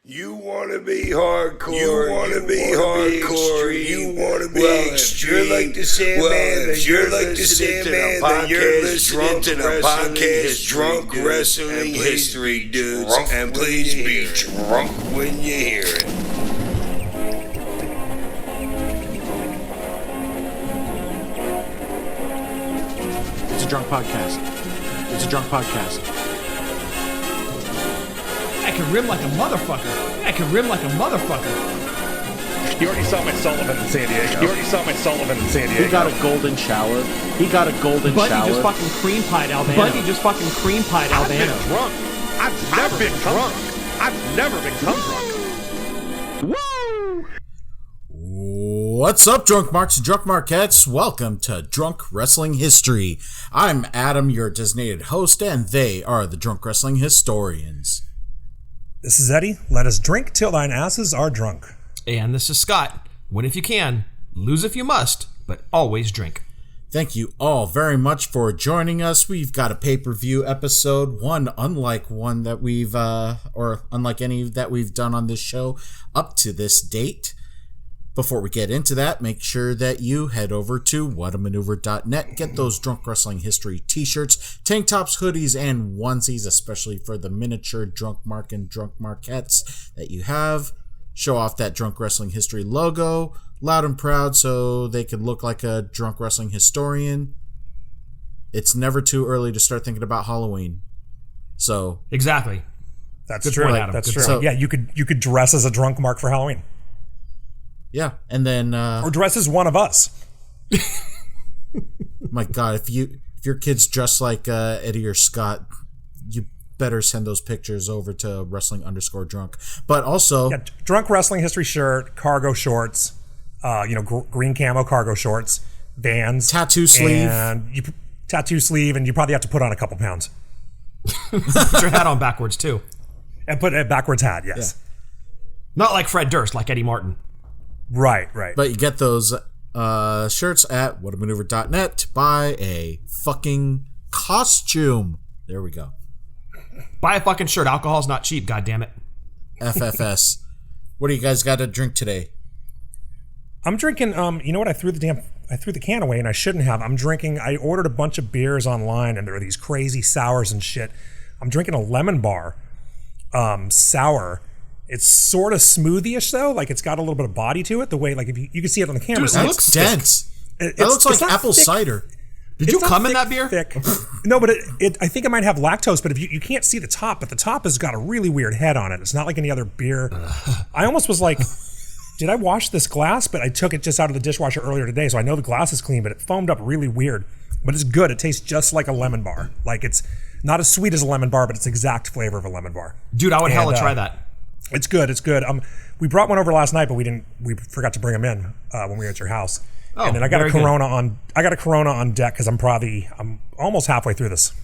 You want to be hardcore. You want to be hardcore. You want to be extreme. You're like the Sandman. If you're like the Sandman, then you're listening to the podcast Drunk Wrestling History, dudes. And please be drunk when you hear it. It's a drunk podcast. It's a drunk podcast. I can rim like a motherfucker. I can rim like a motherfucker. You already saw my Sullivan in San Diego. He got a golden shower. Bundy just fucking cream pied Albano. I've been drunk. I've been drunk. I've never become drunk. Woo! What's up, Drunk Marks and Drunk Marquettes? Welcome to Drunk Wrestling History. I'm Adam, your designated host, and they are the Drunk Wrestling Historians. This is Eddie. Let us drink till thine asses are drunk. And this is Scott. Win if you can, lose if you must, but always drink. Thank you all very much for joining us. We've got a pay-per-view episode, unlike any that we've done on this show up to this date. Before we get into that, make sure that you head over to whatamaneuver.net. Get those Drunk Wrestling History t-shirts, tank tops, hoodies, and onesies, especially for the miniature Drunk Mark and Drunk Marquettes that you have. Show off that Drunk Wrestling History logo, loud and proud, so they can look like a drunk wrestling historian. It's never too early to start thinking about Halloween. So exactly. That's true. That's true. So, yeah, you could dress as a drunk Mark for Halloween. Yeah, and then or dress as one of us. My God, if your kids dress like Eddie or Scott, you better send those pictures over to wrestling_drunk. But also, drunk wrestling history shirt, cargo shorts, green camo cargo shorts, Vans, tattoo sleeve, and and you probably have to put on a couple pounds. Put your hat on backwards too, and put a backwards hat. Yes, not like Fred Durst, like Eddie Martin. Right. But you get those shirts at whatamaneuver.net to buy a fucking costume. There we go. Buy a fucking shirt. Alcohol's not cheap, goddammit. FFS. What do you guys got to drink today? I'm drinking, you know what? I threw the can away and I shouldn't have. I ordered a bunch of beers online and there are these crazy sours and shit. I'm drinking a lemon bar sour. It's sort of smoothie-ish though, like it's got a little bit of body to it. The way, like if you can see it on the camera, dude, it looks dense. It looks like apple cider. Did you come in that beer? Thick. No, but I think it might have lactose. But if you can't see the top, but the top has got a really weird head on it. It's not like any other beer. I almost was like, did I wash this glass? But I took it just out of the dishwasher earlier today, so I know the glass is clean. But it foamed up really weird. But it's good. It tastes just like a lemon bar. Like it's not as sweet as a lemon bar, but it's the exact flavor of a lemon bar. Dude, I would hella try that. It's good. We brought one over last night, but we forgot to bring them in when we were at your house. Oh, and then I got a Corona on deck because I'm almost halfway through this.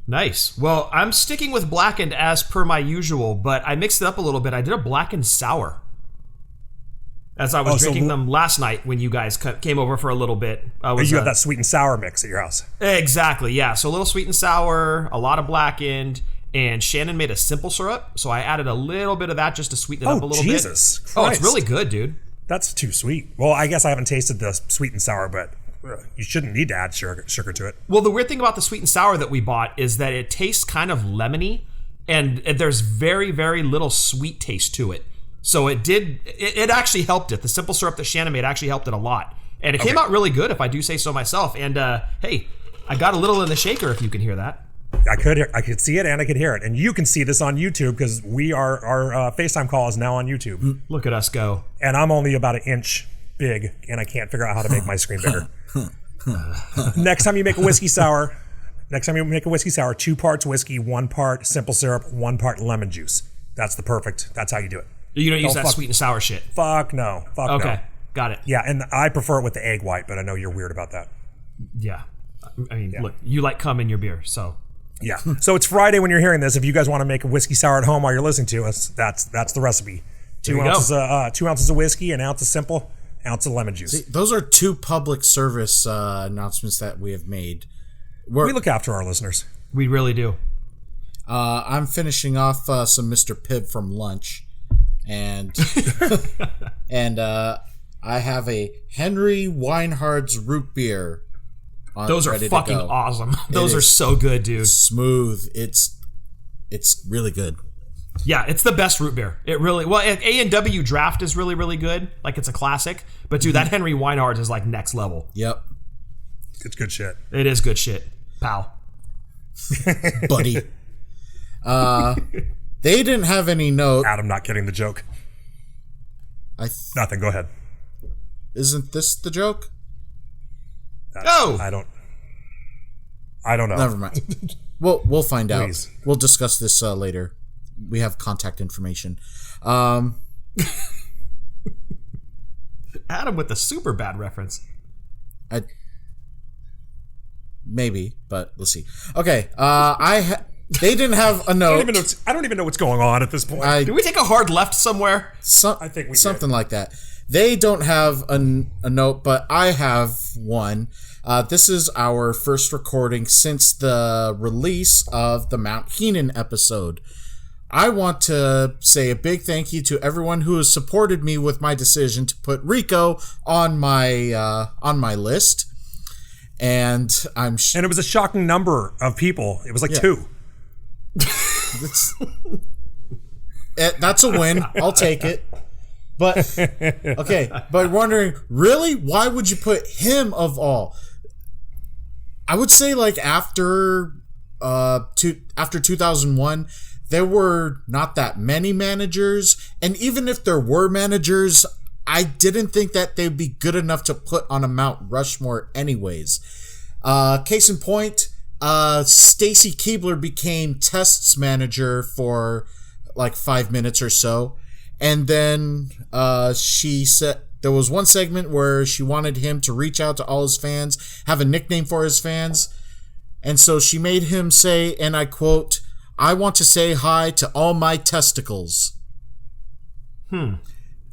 Nice. Well, I'm sticking with blackened as per my usual, but I mixed it up a little bit. I did a blackened sour as I was drinking them last night when you guys came over for a little bit. You have that sweet and sour mix at your house. Exactly. Yeah. So a little sweet and sour, a lot of blackened. And Shannon made a simple syrup, so I added a little bit of that just to sweeten it up a little bit. Jesus Christ. Oh, it's really good, dude. That's too sweet. Well, I guess I haven't tasted the sweet and sour, but you shouldn't need to add sugar to it. Well, the weird thing about the sweet and sour that we bought is that it tastes kind of lemony, and there's very, very little sweet taste to it. So it actually helped it. The simple syrup that Shannon made actually helped it a lot. And it came out really good, if I do say so myself. And hey, I got a little in the shaker, if you can hear that. I could see it and I could hear it, and you can see this on YouTube because our FaceTime call is now on YouTube. Look at us go! And I'm only about an inch big, and I can't figure out how to make my screen bigger. Next time you make a whiskey sour, 2 parts whiskey, 1 part simple syrup, 1 part lemon juice. That's how you do it. You don't use that sweet and sour shit. Fuck no. Okay, got it. Yeah, and I prefer it with the egg white, but I know you're weird about that. Yeah, I mean, look, you like cum in your beer, so. Yeah. So it's Friday when you're hearing this. If you guys want to make a whiskey sour at home while you're listening to us, that's the recipe. 2 ounces of whiskey, an ounce of simple, ounce of lemon juice. See, those are 2 public service announcements that we have made. We look after our listeners. We really do. I'm finishing off some Mr. Pibb from lunch. and I have a Henry Weinhard's root beer. Those are fucking awesome. Those are so good, dude. Smooth. It's really good. Yeah, it's the best root beer. It really, well, A&W Draft is really, really good. Like, it's a classic. But, dude, that Henry Weinhard is, like, next level. Yep. It's good shit. It is good shit, pal. Buddy. They didn't have any note. Adam not getting the joke. Nothing, go ahead. Isn't this the joke? I don't know. Never mind. We'll find Please. out. We'll discuss this later. We have contact information. Adam with the super bad reference. Maybe, but let's see. Okay, they didn't have a note. I don't even know what's going on at this point. Did we take a hard left somewhere? I think we something did. like that. They don't have a note, but I have one. This is our first recording since the release of the Mount Heenan episode. I want to say a big thank you to everyone who has supported me with my decision to put Rico on my list. And and it was a shocking number of people. It was like 2. That's a win. I'll take it. But okay, but wondering, really, why would you put him of all? I would say like after 2001, there were not that many managers, and even if there were managers, I didn't think that they'd be good enough to put on a Mount Rushmore anyways. Case in point, Stacy Keibler became Test's manager for like 5 minutes or so. And then she said there was one segment where she wanted him to reach out to all his fans, have a nickname for his fans. And so she made him say, and I quote, "I want to say hi to all my testicles." And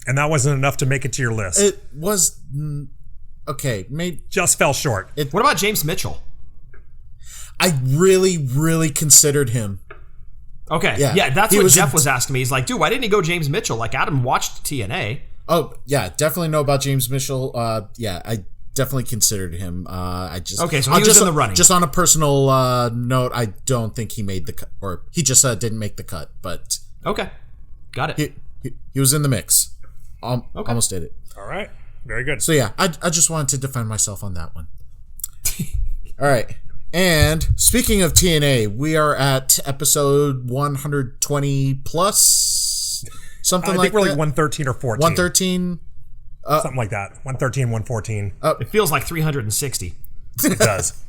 that wasn't enough to make it to your list. It was... Okay, just fell short. What about James Mitchell? I really, really considered him. Okay, yeah, that's what Jeff was asking me. He's like, dude, why didn't he go James Mitchell? Like, Adam watched TNA. Oh, yeah, definitely know about James Mitchell. Yeah, I definitely considered him. Okay, so he was in the running. Just on a personal note, I don't think he made the cut, or he just didn't make the cut, but... Okay, got it. He was in the mix. Almost did it. All right, very good. So yeah, I just wanted to defend myself on that one. All right. And speaking of TNA, we are at episode 120 plus, something like that. I think we're like 113 or 14. 113? Something like that. 113, 114. It feels like 360. It does.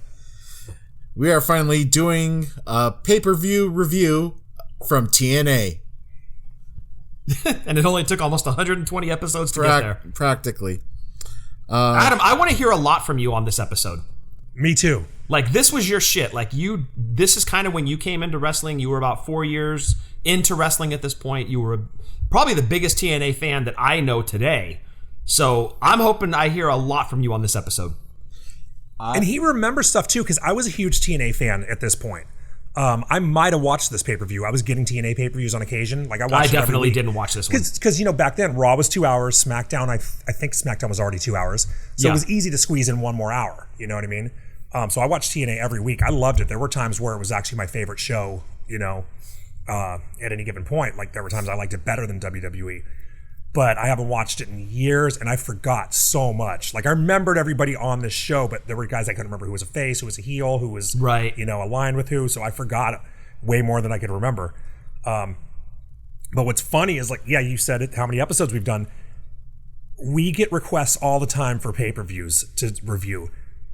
We are finally doing a pay-per-view review from TNA. And it only took almost 120 episodes to get there. Practically. Adam, I want to hear a lot from you on this episode. Me too. Like, this was your shit. Like, this is kind of when you came into wrestling. You were about 4 years into wrestling at this point. You were probably the biggest TNA fan that I know today. So I'm hoping I hear a lot from you on this episode. And he remembers stuff too, because I was a huge TNA fan at this point. I might have watched this pay-per-view. I was getting TNA pay-per-views on occasion. Like, I definitely didn't watch this one. Because, back then, Raw was 2 hours. SmackDown, I think SmackDown was already 2 hours. So it was easy to squeeze in one more hour. You know what I mean? So I watched TNA every week. I loved it. There were times where it was actually my favorite show, at any given point. Like, there were times I liked it better than WWE. But I haven't watched it in years, and I forgot so much. Like, I remembered everybody on this show, but there were guys I couldn't remember who was a face, who was a heel, who was, aligned with who. So I forgot way more than I could remember. But what's funny is, like, yeah, you said it, how many episodes we've done. We get requests all the time for pay-per-views to review.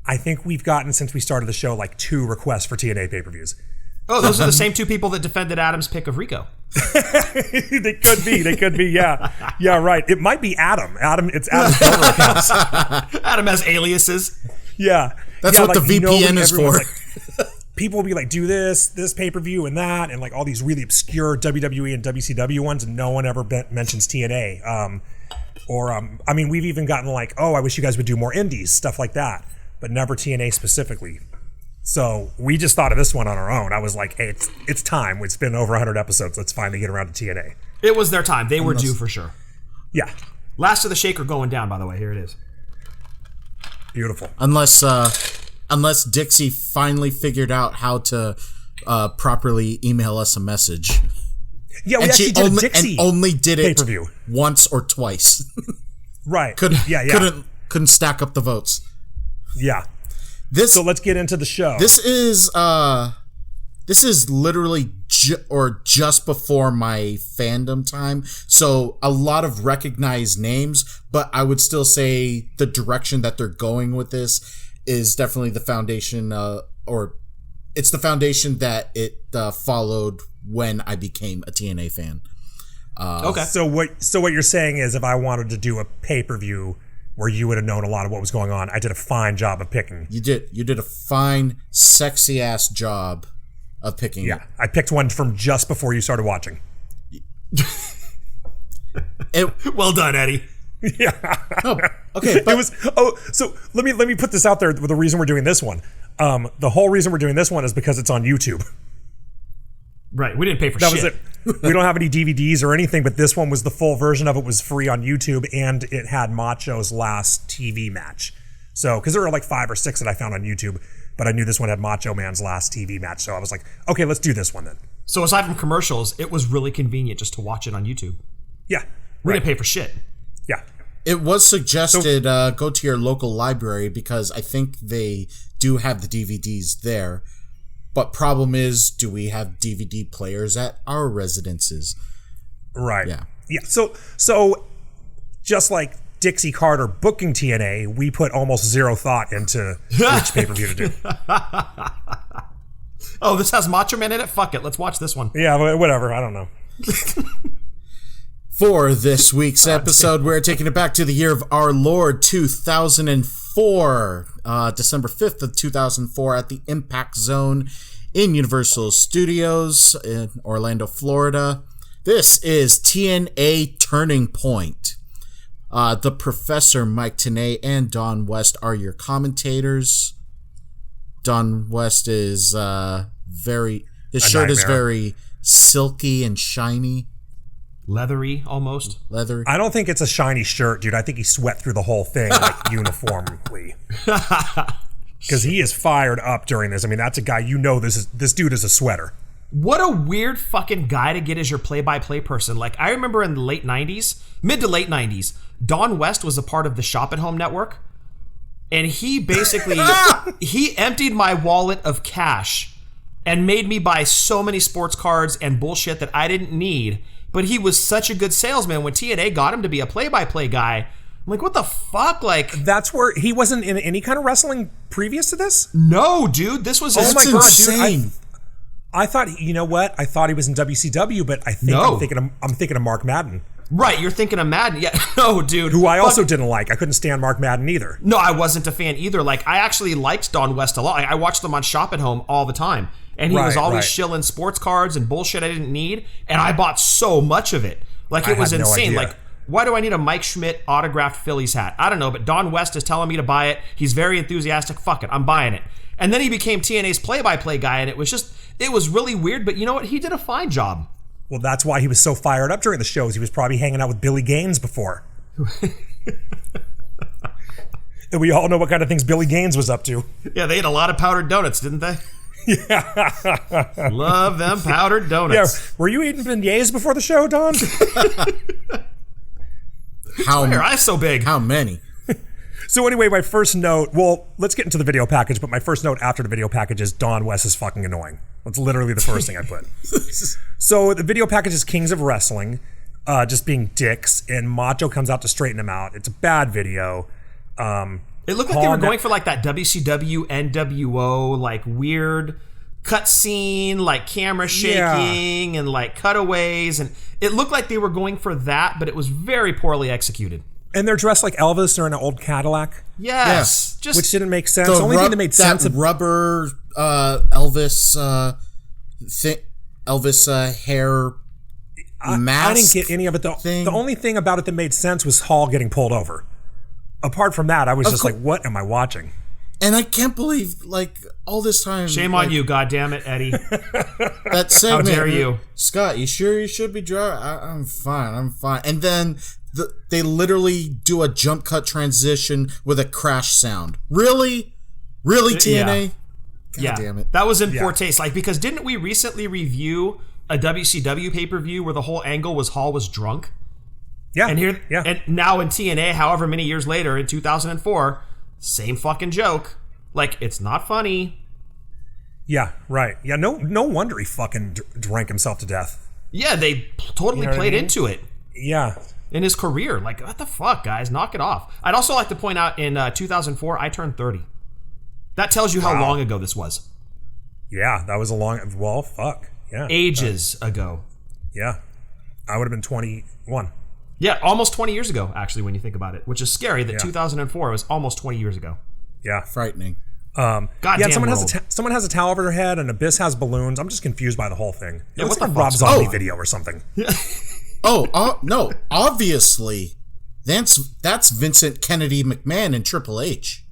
I think we've gotten, since we started the show, like 2 requests for TNA pay-per-views. Oh, those are the same 2 people that defended Adam's pick of Rico. They could be, yeah. Yeah, right. It might be Adam. It's Adam's Twitter accounts. Adam has aliases. Yeah. That's what the VPN is for. Like, people will be like, do this pay-per-view and that, and like all these really obscure WWE and WCW ones, and no one ever mentions TNA. I mean, we've even gotten like, oh, I wish you guys would do more indies, stuff like that, but never TNA specifically. So we just thought of this one on our own. I was like, hey, it's time. It's been over 100 episodes. Let's finally get around to TNA. It was their time. They were due for sure. Yeah. Last of the Shaker going down, by the way. Here it is. Beautiful. Unless Dixie finally figured out how to properly email us a message. Yeah, we And actually she did only, a Dixie and only did it pay-per-view. once or twice. Right. Couldn't stack up the votes. Yeah. This So let's get into the show. This is literally just before my fandom time, so a lot of recognized names, but I would still say the direction that they're going with this is definitely the foundation, or it's the foundation that it followed when I became a TNA fan. Okay. So what you're saying is, if I wanted to do a pay-per-view where you would have known a lot of what was going on, I did a fine job of picking. You did a fine, sexy ass job of picking. Yeah, I picked one from just before you started watching. Well done, Eddie. Yeah. Oh, okay. It was. Oh, so let me put this out there. The reason we're doing this one, the whole reason we're doing this one is because it's on YouTube. Right. We didn't pay for That shit. was it. We don't have any DVDs or anything, but this one was the full version of it. Was free on YouTube, and it had Macho's last TV match. So, because there were like 5 or 6 that I found on YouTube, but I knew this one had Macho Man's last TV match. So I was like, okay, let's do this one then. So aside from commercials, it was really convenient just to watch it on YouTube. Yeah. We Right. didn't pay for shit. Yeah. It was suggested go to your local library because I think they do have the DVDs there. But problem is, do we have DVD players at our residences? Right. Yeah. Yeah. So just like Dixie Carter booking TNA, we put almost zero thought into which pay-per-view to do. Oh, this has Macho Man in it? Fuck it. Let's watch this one. Yeah, but whatever. I don't know. For this week's episode, we're taking it back to the year of our Lord 2004, December 5th of 2004 at the Impact Zone in Universal Studios in Orlando, Florida. This is TNA Turning Point. The Professor, Mike Tenay, and Don West are your commentators. Don West is his shirt is very silky and shiny. Leathery, almost. Leather. I don't think it's a shiny shirt, dude. I think he sweat through the whole thing like uniformly. Because he is fired up during this. I mean, that's a guy, this dude is a sweater. What a weird fucking guy to get as your play-by-play person. Like, I remember in the late 90s, mid to late 90s, Don West was a part of the Shop at Home network. And he basically, he emptied my wallet of cash and made me buy so many sports cards and bullshit that I didn't need. But he was such a good salesman. When TNA got him to be a play-by-play guy, I'm like, what the fuck? Like, That's where he wasn't in any kind of wrestling previous to this? no, dude, this was his Oh my first. God, dude. I thought, you know what? I thought he was in WCW, but I think No. I'm thinking of Mark Madden, Right, you're thinking of Madden. Yeah, no, dude. who I also didn't like. I couldn't stand Mark Madden either. No, I wasn't a fan either. Like, I actually liked Don West a lot. I watched him on Shop at Home all the time. And he was Right, always right. shilling sports cards and bullshit I didn't need. And I bought so much of it. Like, it I was had no insane. idea. Like, why do I need a Mike Schmidt autographed Phillies hat? I don't know, but Don West is telling me to buy it. He's very enthusiastic. Fuck it, I'm buying it. And then he became TNA's play-by-play guy, and it was really weird, but you know what? He did a fine job. Well, that's why he was so fired up during the shows. He was probably hanging out with Billy Gaines before. And we all know what kind of things Billy Gaines was up to. Yeah, they ate a lot of powdered donuts, didn't they? Yeah. Love them powdered Yeah, donuts. were you eating beignets before the show, Don? How Why are eyes so big? How many? So anyway, my first note, well, let's get into the video package, but my first note after the video package is Don West is fucking annoying. That's literally the first thing I put. So the video package is Kings of Wrestling, just being dicks, and Macho comes out to straighten him out. It's a bad video. It looked like they were going for like that WCW NWO like weird cutscene, like camera shaking and like cutaways, and it looked like they were going for that, but it was very poorly executed. And they're dressed like Elvis. They're in an old Cadillac, Yes, just which didn't make sense. The only thing that made sense that rubber Elvis hair mask. I didn't get any of it. The only thing about it that made sense was Hall getting pulled over. Apart from that, I was just like, what am I watching? And I can't believe, like, all this time. Shame on you, goddammit, Eddie. That segment. How dare you? Scott, you sure you should be driving? I'm fine. And then they literally do a jump cut transition with a crash sound. Really, TNA? God damn it. That was in poor taste. Like, because didn't we recently review a WCW pay-per-view where the whole angle was Hall was drunk? Yeah. And now in TNA, however many years later, in 2004, same fucking joke. Like, it's not funny. Yeah, right. Yeah, no wonder he fucking drank himself to death. Yeah, they totally played into it. Yeah. In his career. Like, what the fuck, guys? Knock it off. I'd also like to point out, in 2004, I turned 30. That tells you how long ago this was. Yeah, that was a long... Well, fuck. Yeah. Ages ago. Yeah. I would have been 21. Yeah, almost 20 years ago, actually, when you think about it. Which is scary that 2004 was almost 20 years ago. Yeah. Frightening. Goddamn someone world. someone has a towel over their head and Abyss has balloons. I'm just confused by the whole thing. Yeah, It's what like a the Rob fuck's Zombie going on? video or something. No, obviously. That's Vincent Kennedy McMahon and Triple H.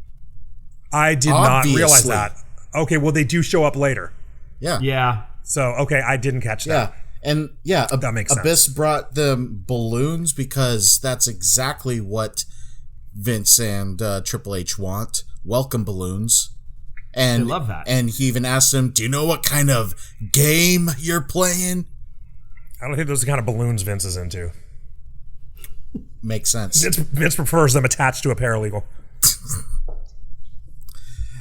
I did not realize that. Okay, well, they do show up later. Yeah. Yeah. So, okay, I didn't catch that. Yeah. And that makes sense. Abyss brought them balloons because that's exactly what Vince and Triple H want. Welcome balloons. And They love that. And he even asked them, do you know what kind of game you're playing? I don't think those are the kind of balloons Vince is into. Makes sense. Vince prefers them attached to a paralegal.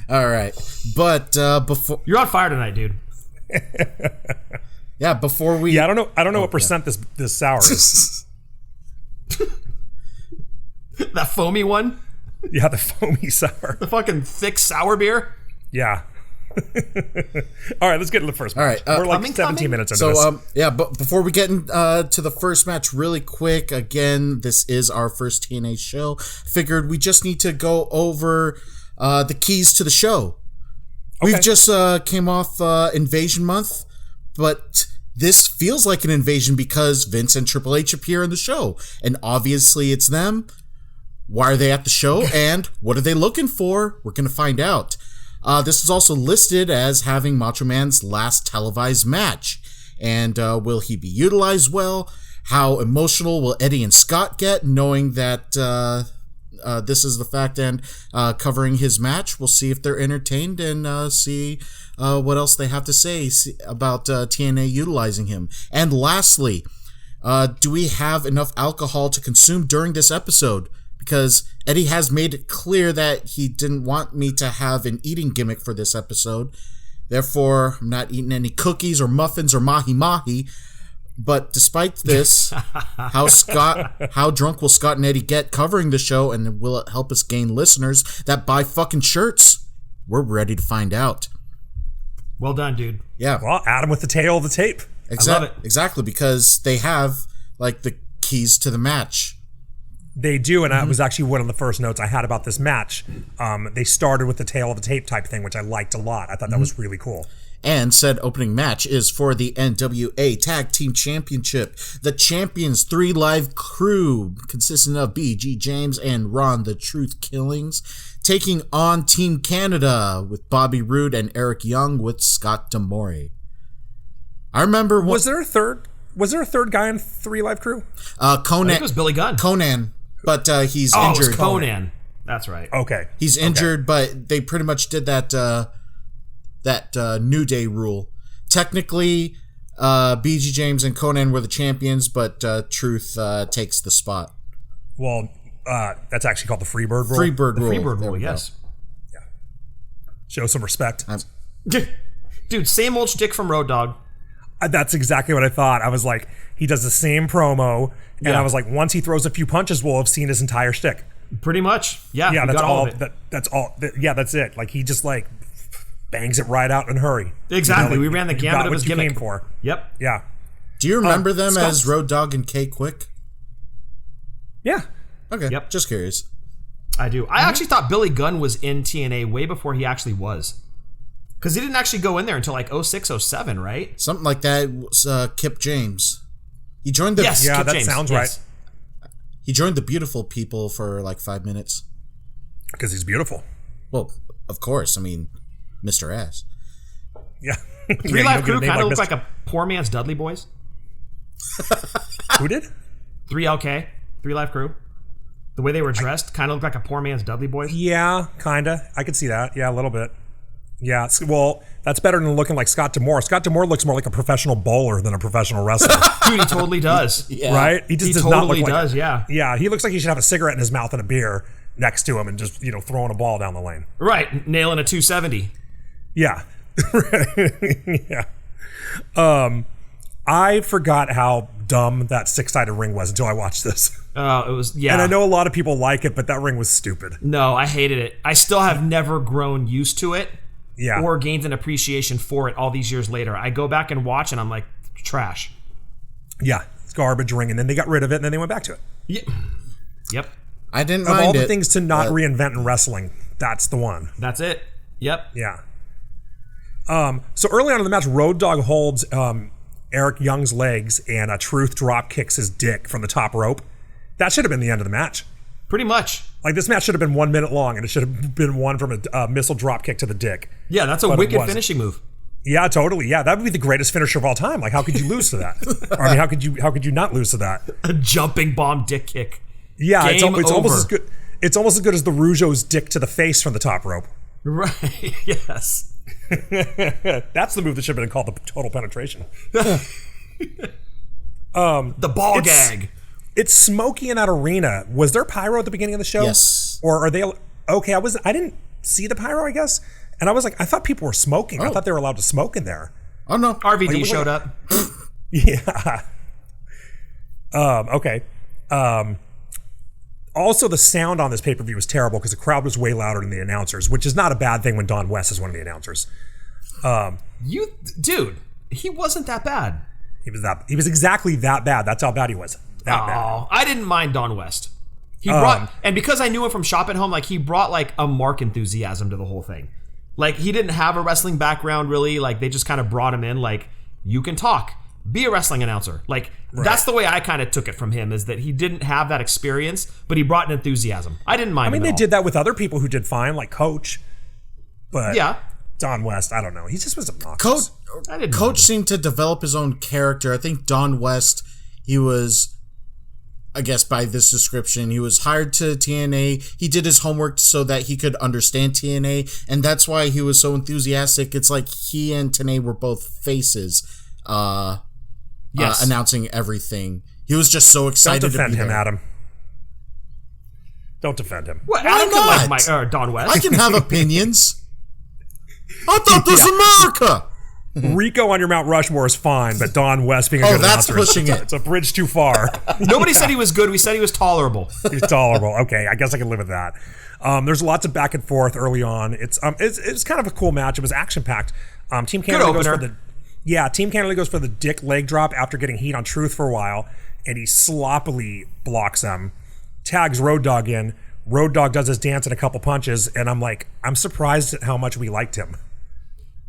All right. But before... You're on fire tonight, dude. Yeah, before we... Yeah, I don't know what percent this sour is. That foamy one? Yeah, the foamy sour. The fucking thick sour beer? Yeah. All right, let's get to the first match. All right, we're like 17 minutes into this. But before we get to the first match really quick, again, this is our first TNA show. Figured we just need to go over the keys to the show. Okay. We've just came off Invasion Month, but this feels like an invasion because Vince and Triple H appear in the show, and obviously it's them. Why are they at the show, and what are they looking for? We're going to find out. This is also listed as having Macho Man's last televised match. And will he be utilized well? How emotional will Eddie and Scott get knowing that this is the fact and covering his match? We'll see if they're entertained and see what else they have to say about TNA utilizing him. And lastly, do we have enough alcohol to consume during this episode? Because Eddie has made it clear that he didn't want me to have an eating gimmick for this episode. Therefore, I'm not eating any cookies or muffins or Mahi Mahi. But despite this, how drunk will Scott and Eddie get covering the show, and will it help us gain listeners that buy fucking shirts? We're ready to find out. Well done, dude. Yeah. Well, Adam with the tail of the tape. I love it. Exactly, because they have like the keys to the match. They do, and that was actually one of the first notes I had about this match. They started with the tail of the tape type thing, which I liked a lot. I thought that was really cool. And said opening match is for the NWA Tag Team Championship. The champions 3 live crew consisting of BG James and Ron the Truth Killings taking on Team Canada with Bobby Roode and Eric Young with Scott D'Amore. I remember Was there a third guy in 3 live crew? Conan. I think it was Billy Gunn. Conan, but he's Oh, injured. it was Conan. That's right. Okay. He's injured, but they pretty much did that New Day rule. Technically, BG James and Conan were the champions, but Truth takes the spot. Well, that's actually called the Freebird rule. Freebird rule. Freebird There rule, we go. yes. Show some respect. Dude, same old shtick from Road Dogg. That's exactly what I thought. I was like, he does the same promo, and Yeah. I was like, once he throws a few punches, we'll have seen his entire shtick. Pretty much. Yeah, Yeah, we that's got all. of it. That's all. Yeah, that's it. Like he just like bangs it right out in a hurry. Exactly. You know, we ran the you gamut got of what his you gimmick. came for. Yep. Yeah. Do you remember them Scott- as Road Dogg and K Quick? Yeah. Okay, Yep. just curious. I do. I actually thought Billy Gunn was in TNA way before he actually was. Because he didn't actually go in there until like 06, 07, right? Something like that was Kip James. He joined the Yes, Yeah, Kip that James. sounds Yes. He joined the Beautiful People for like 5 minutes. Because he's beautiful. Well, of course. I mean, Mr. S. Yeah. Three Live Crew kind of looked like a poor man's Dudley Boys. Who did? 3LK, Three Live Crew. The way they were dressed kind of looked like a poor man's Dudley Boys. Yeah, kind of. I could see that. Yeah, a little bit. Yeah, well, that's better than looking like Scott D'Amore. Scott D'Amore looks more like a professional bowler than a professional wrestler. Dude, he totally does. Yeah. Right? He just does totally not look like does, yeah. Yeah, he looks like he should have a cigarette in his mouth and a beer next to him and just, throwing a ball down the lane. Right, nailing a 270. Yeah. Yeah. I forgot how dumb that 6-sided ring was until I watched this. It was, yeah. And I know a lot of people like it, but that ring was stupid. No, I hated it. I still have never grown used to it. Yeah. Or gained an appreciation for it all these years later. I go back and watch and I'm like, trash. Yeah, it's garbage ring, and then they got rid of it, and then they went back to it. Yeah. Yep. I didn't Of mind all the it, things to not but- reinvent in wrestling, that's the one. That's it. Yep. Yeah. So early on in the match, Road Dogg holds Eric Young's legs, and Truth drop kicks his dick from the top rope. That should have been the end of the match. Pretty much. Like, this match should have been 1 minute long, and it should have been won from a missile drop kick to the dick. Yeah, that's a But it wicked wasn't. finishing move. Yeah, totally. Yeah, that would be the greatest finisher of all time. Like, how could you lose to that? Or, I mean, how could you not lose to that? A jumping bomb dick kick. Yeah, it's Game almost over. as good. It's almost as good as the Rougeau's dick to the face from the top rope. Right. Yes. That's the move that should have been called the total penetration. The ball gag. It's smoky in that arena. Was there pyro at the beginning of the show? Yes. Or are they okay? I didn't see the pyro, I guess. And I was like, I thought people were smoking. I thought they were allowed to smoke in there. Oh, no. RVD showed up. Yeah. Okay. Also, the sound on this pay-per-view was terrible because the crowd was way louder than the announcers, which is not a bad thing when Don West is one of the announcers. Dude, he wasn't that bad. He was exactly that bad. That's how bad he was. That bad. Oh, I didn't mind Don West. He brought, and because I knew him from Shop at Home, like he brought like a Mark enthusiasm to the whole thing. Like he didn't have a wrestling background really. Like they just kind of brought him in. Like you can talk, be a wrestling announcer. Like that's the way I kind of took it from him, is that he didn't have that experience, but he brought an enthusiasm. I didn't mind. I mean, him they at all. did that with other people who did fine, like Coach. But Yeah, Don West, I don't know. He just was obnoxious. Coach seemed to develop his own character. I think Don West, he was, I guess by this description, he was hired to TNA. He did his homework so that he could understand TNA, and that's why he was so enthusiastic. It's like he and TNA were both faces, announcing everything. He was just so excited. Don't defend to be him, there. Adam. Don't defend him. What? Why Adam could not? like Don West. I can have opinions. I thought this was America. Rico on your Mount Rushmore is fine, but Don West being a good that's announcer, pushing it. It's a bridge too far. Nobody said he was good. We said he was tolerable. He's tolerable. Okay, I guess I can live with that. There's lots of back and forth early on. It's kind of a cool match. It was action packed. Team Canada goes opener. Team Canada goes for the dick leg drop after getting heat on Truth for a while, and he sloppily blocks them. Tags Road Dogg in. Road Dogg does his dance and a couple punches, and I'm surprised at how much we liked him.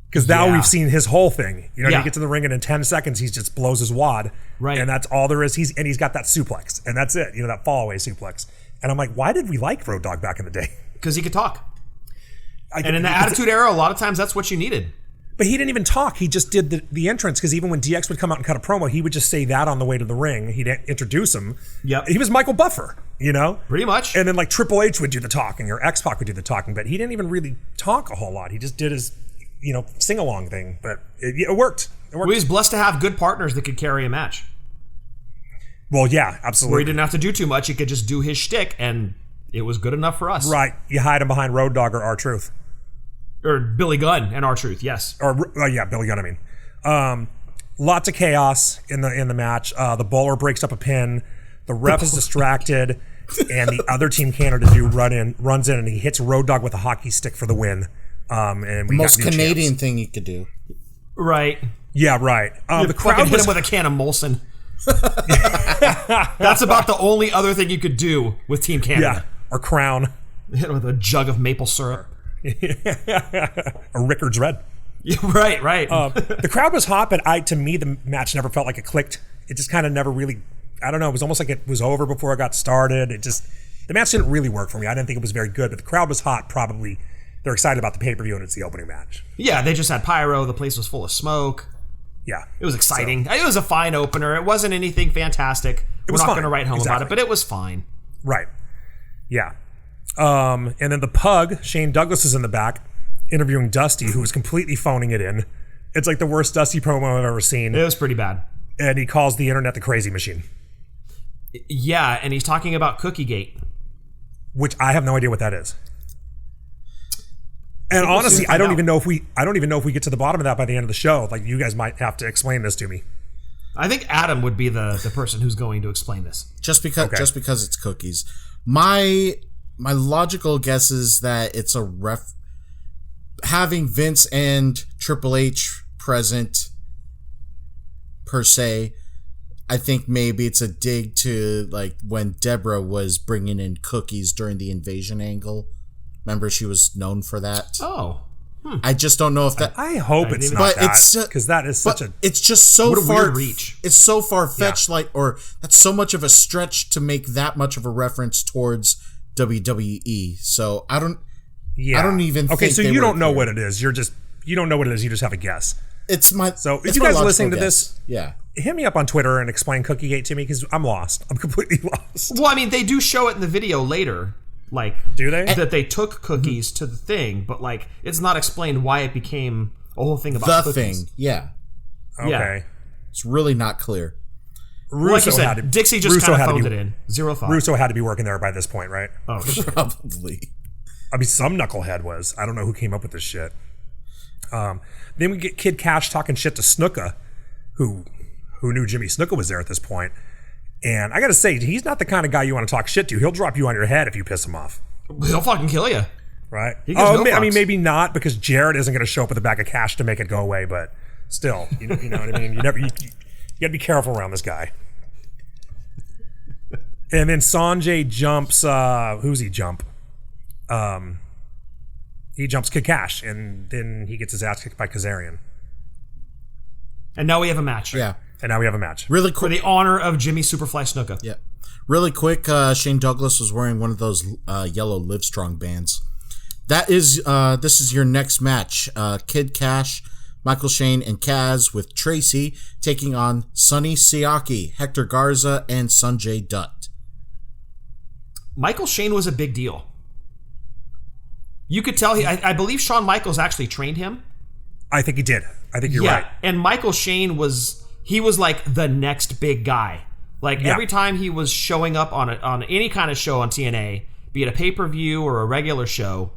Because now we've seen his whole thing. He gets in the ring and in 10 seconds he just blows his wad. Right. And that's all there is. He's got that suplex. And that's it. That fall away suplex. And I'm like, why did we like Road Dogg back in the day? Because he could talk. And in the Attitude Era, a lot of times that's what you needed. But he didn't even talk. He just did the entrance. Because even when DX would come out and cut a promo, he would just say that on the way to the ring. He'd introduce him. Yep. He was Michael Buffer, Pretty much. And then like Triple H would do the talking or X-Pac would do the talking. But he didn't even really talk a whole lot. He just did his sing-along thing, but it worked. It worked. We was blessed to have good partners that could carry a match. Well, yeah, absolutely. Where he didn't have to do too much. He could just do his shtick, and it was good enough for us. Right. You hide him behind Road Dogg or R-Truth. Or Billy Gunn and R-Truth, yes. Or, Billy Gunn, I mean. Lots of chaos in the match. The bowler breaks up a pin. The ref is distracted, and the other Team Canada dude runs in, and he hits Road Dogg with a hockey stick for the win. And we Most got new Canadian champs. thing you could do. Right. Yeah, right. The crowd Fucking hit was him with a can of Molson. That's about the only other thing you could do with Team Canada. or Crown, Hit him with a jug of maple syrup. or Rickard's Red. Yeah, right. The crowd was hot, but to me, the match never felt like it clicked. It just kind of never really, I don't know, it was almost like it was over before it got started. The match didn't really work for me. I didn't think it was very good, but the crowd was hot probably they're excited about the pay-per-view and it's the opening match. Yeah, they just had pyro. The place was full of smoke. Yeah. It was exciting. It was a fine opener. It wasn't anything fantastic. We're not going to write home about it, but it was fine. Right. Yeah. And then the pug, Shane Douglas, is in the back interviewing Dusty, who was completely phoning it in. It's like the worst Dusty promo I've ever seen. It was pretty bad. And he calls the internet the crazy machine. Yeah, and he's talking about Cookiegate. Which I have no idea what that is. And honestly, I don't even know if we get to the bottom of that by the end of the show. Like, you guys might have to explain this to me. I think Adam would be the person who's going to explain this. Just because it's cookies. My logical guess is that it's a having Vince and Triple H present per se. I think maybe it's a dig to like when Deborah was bringing in cookies during the invasion angle. Remember, she was known for that. Oh, I just don't know if that. I hope it's not that, because that is such a. It's just so far weird reach. It's so far fetched, or that's so much of a stretch to make that much of a reference towards WWE. So I don't. Yeah. I don't even. Okay, think so you don't know what it is. You don't know what it is. You just have a guess. It's my. So if you guys are listening to this, yeah, hit me up on Twitter and explain Cookiegate to me because I'm lost. I'm completely lost. Well, I mean, they do show it in the video later. Like, do they? That they took cookies to the thing, but like, it's not explained why it became a whole thing about the cookies. thing. Yeah. Okay. Yeah. It's really not clear. Russo like you said, Dixie just kind of phoned it in. Zero thought. Russo had to be working there by this point, right? Oh, sure. Probably. I mean, some knucklehead was. I don't know who came up with this shit. Then we get Kid Cash talking shit to Snuka, who knew Jimmy Snuka was there at this point. And I gotta say, he's not the kind of guy you want to talk shit to. He'll drop you on your head if you piss him off. He'll fucking kill you. Right? I mean, maybe not, because Jared isn't going to show up with a bag of cash to make it go away, but still, you know what I mean? You got to be careful around this guy. And then Sanjay jumps, who's he jump? He jumps Kid Cash, and then he gets his ass kicked by Kazarian. And now we have a match. Yeah. And now we have a match. Really quick. For the honor of Jimmy Superfly Snuka. Yeah. Really quick, Shane Douglas was wearing one of those yellow Livestrong bands. This is your next match. Kid Cash, Michael Shane, and Kaz with Tracy taking on Sonny Siaki, Hector Garza, and Sanjay Dutt. Michael Shane was a big deal. You could tell I believe Shawn Michaels actually trained him. I think he did. I think you're right. And Michael Shane was like the next big guy. Like every time he was showing up on any kind of show on TNA, be it a pay-per-view or a regular show,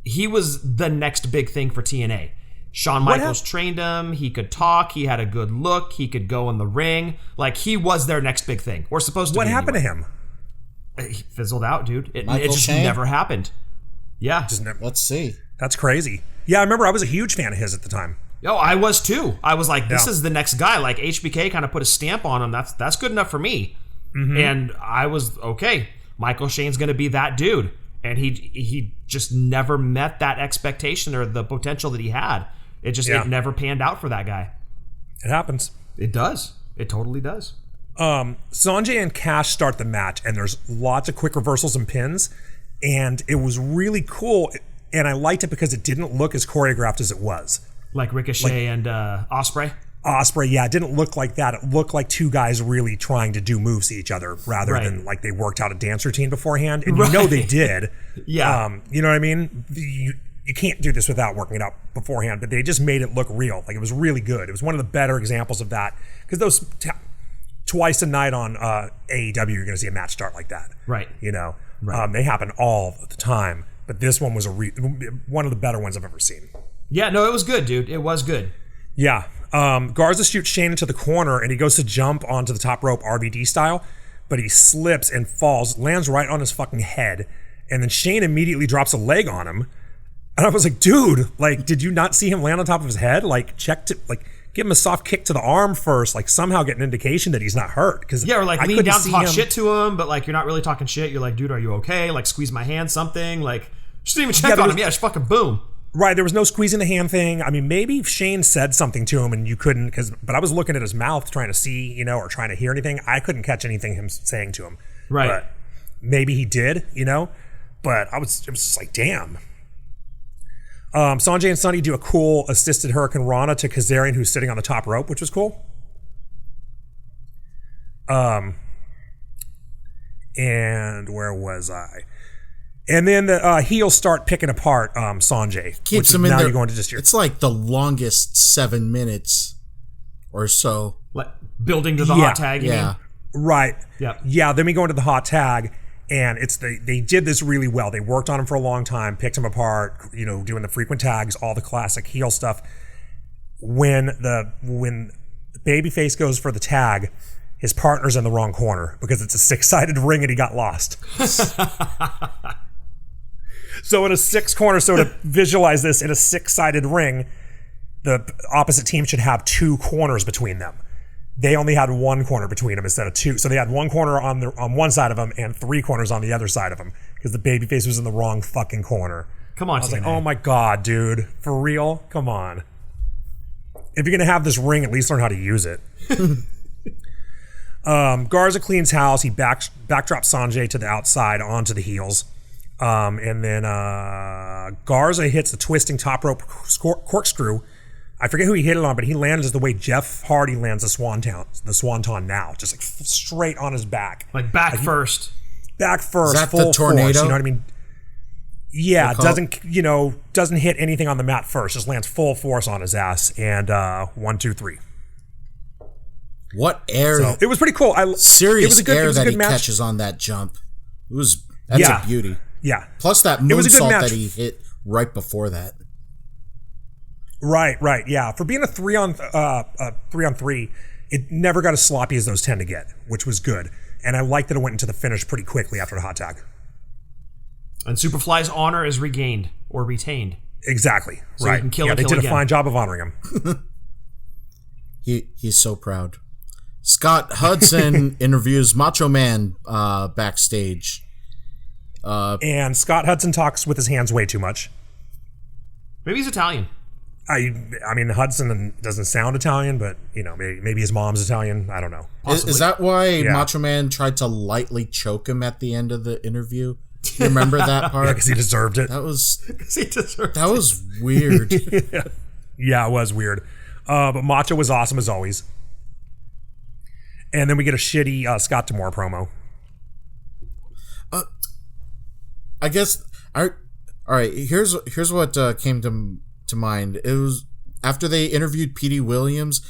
he was the next big thing for TNA. Shawn Michaels trained him. He could talk. He had a good look. He could go in the ring. Like, he was their next big thing. Or supposed to be. What happened to him? He fizzled out, dude. It just Shane? never happened. Yeah. Let's see. That's crazy. Yeah, I remember I was a huge fan of his at the time. Yo, I was too. I was like, this is the next guy. Like, HBK kind of put a stamp on him. That's good enough for me. Mm-hmm. And I was, okay, Michael Shane's going to be that dude. And he just never met that expectation or the potential that he had. It never panned out for that guy. It happens. It does. It totally does. Sanjay and Cash start the match, and there's lots of quick reversals and pins. And it was really cool. And I liked it because it didn't look as choreographed as it was. Like Ricochet and Ospreay? Ospreay, yeah. It didn't look like that. It looked like two guys really trying to do moves to each other rather than like they worked out a dance routine beforehand. And you know they did. Yeah. You know what I mean? You can't do this without working it out beforehand, but they just made it look real. Like, it was really good. It was one of the better examples of that. Because those twice a night on AEW, you're going to see a match start like that. Right. You know? Right. They happen all the time. But this one was one of the better ones I've ever seen. Yeah, no, it was good, dude. It was good. Yeah. Garza shoots Shane into the corner, and he goes to jump onto the top rope RVD style, but he slips and falls, lands right on his fucking head, and then Shane immediately drops a leg on him. And I was like, dude, like, did you not see him land on top of his head? Like, give him a soft kick to the arm first, like somehow get an indication that he's not hurt. Or like lean down, talk shit to him, but like you're not really talking shit. You're like, dude, are you okay? Like, squeeze my hand, something. Like, just didn't even check on him. Yeah, just fucking boom. Right, there was no squeezing the hand thing. I mean, maybe Shane said something to him and you couldn't, but I was looking at his mouth trying to see, or trying to hear anything. I couldn't catch anything him saying to him. Right. But maybe he did, but it was just like, damn. Sanjay and Sunny do a cool assisted Hurricane Rana to Kazarian, who's sitting on the top rope, which was cool. And where was I? And then the heels start picking apart Sanjay. Keeps him in there. You're going to just it's like the longest 7 minutes or so. Like building to the hot tag, you mean? Right. Yep. Yeah, then we go into the hot tag, and they did this really well. They worked on him for a long time, picked him apart, doing the frequent tags, all the classic heel stuff. When Babyface goes for the tag, his partner's in the wrong corner because it's a 6-sided ring and he got lost. So in a 6-corner, so to visualize this, in a 6-sided ring, the opposite team should have 2 corners between them. They only had 1 corner between them instead of 2. So they had 1 corner on one side of them and 3 corners on the other side of them because the Babyface was in the wrong fucking corner. Come on, I was like, oh my God, dude. For real? Come on. If you're going to have this ring, at least learn how to use it. Garza cleans house. He backdrops Sanjay to the outside onto the heels. And then Garza hits the twisting top rope corkscrew. I forget who he hit it on, but he lands the way Jeff Hardy lands the Swanton now. Just like straight on his back. Like back first. Back first, is that full the tornado? force, you know what I mean? Yeah, doesn't hit anything on the mat first. Just lands full force on his ass. And 1, 2, 3. What air? So, it was pretty cool. Serious air that he catches on that jump. That's a beauty. Yeah. Plus that moonsault that he hit right before that. Right. Yeah. For being a 3-on-3, it never got as sloppy as those tend to get, which was good. And I like that it went into the finish pretty quickly after the hot tag. And Superfly's honor is regained or retained. Exactly. So right. He can kill they did again. A fine job of honoring him. He's so proud. Scott Hudson interviews Macho Man backstage. And Scott Hudson talks with his hands way too much. Maybe he's Italian. I mean, Hudson doesn't sound Italian, but, maybe his mom's Italian. I don't know. Is that why Macho Man tried to lightly choke him at the end of the interview? You remember that part? Yeah, because he deserved it. That was weird. Yeah, it was weird. But Macho was awesome as always. And then we get a shitty Scott D'Amore promo. I guess. All right. Here's what came to mind. It was after they interviewed Petey Williams,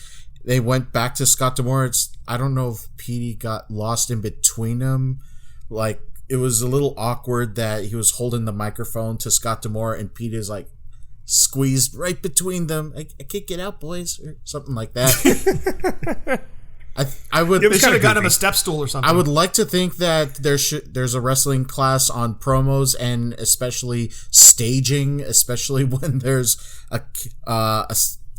they went back to Scott D'Amore. I don't know if Petey got lost in between them. Like it was a little awkward that he was holding the microphone to Scott D'Amore and Petey is like squeezed right between them. I can't get out, boys, or something like that. I would. They should have got him a step stool or something. I would like to think that there's a wrestling class on promos and especially staging, especially when there's a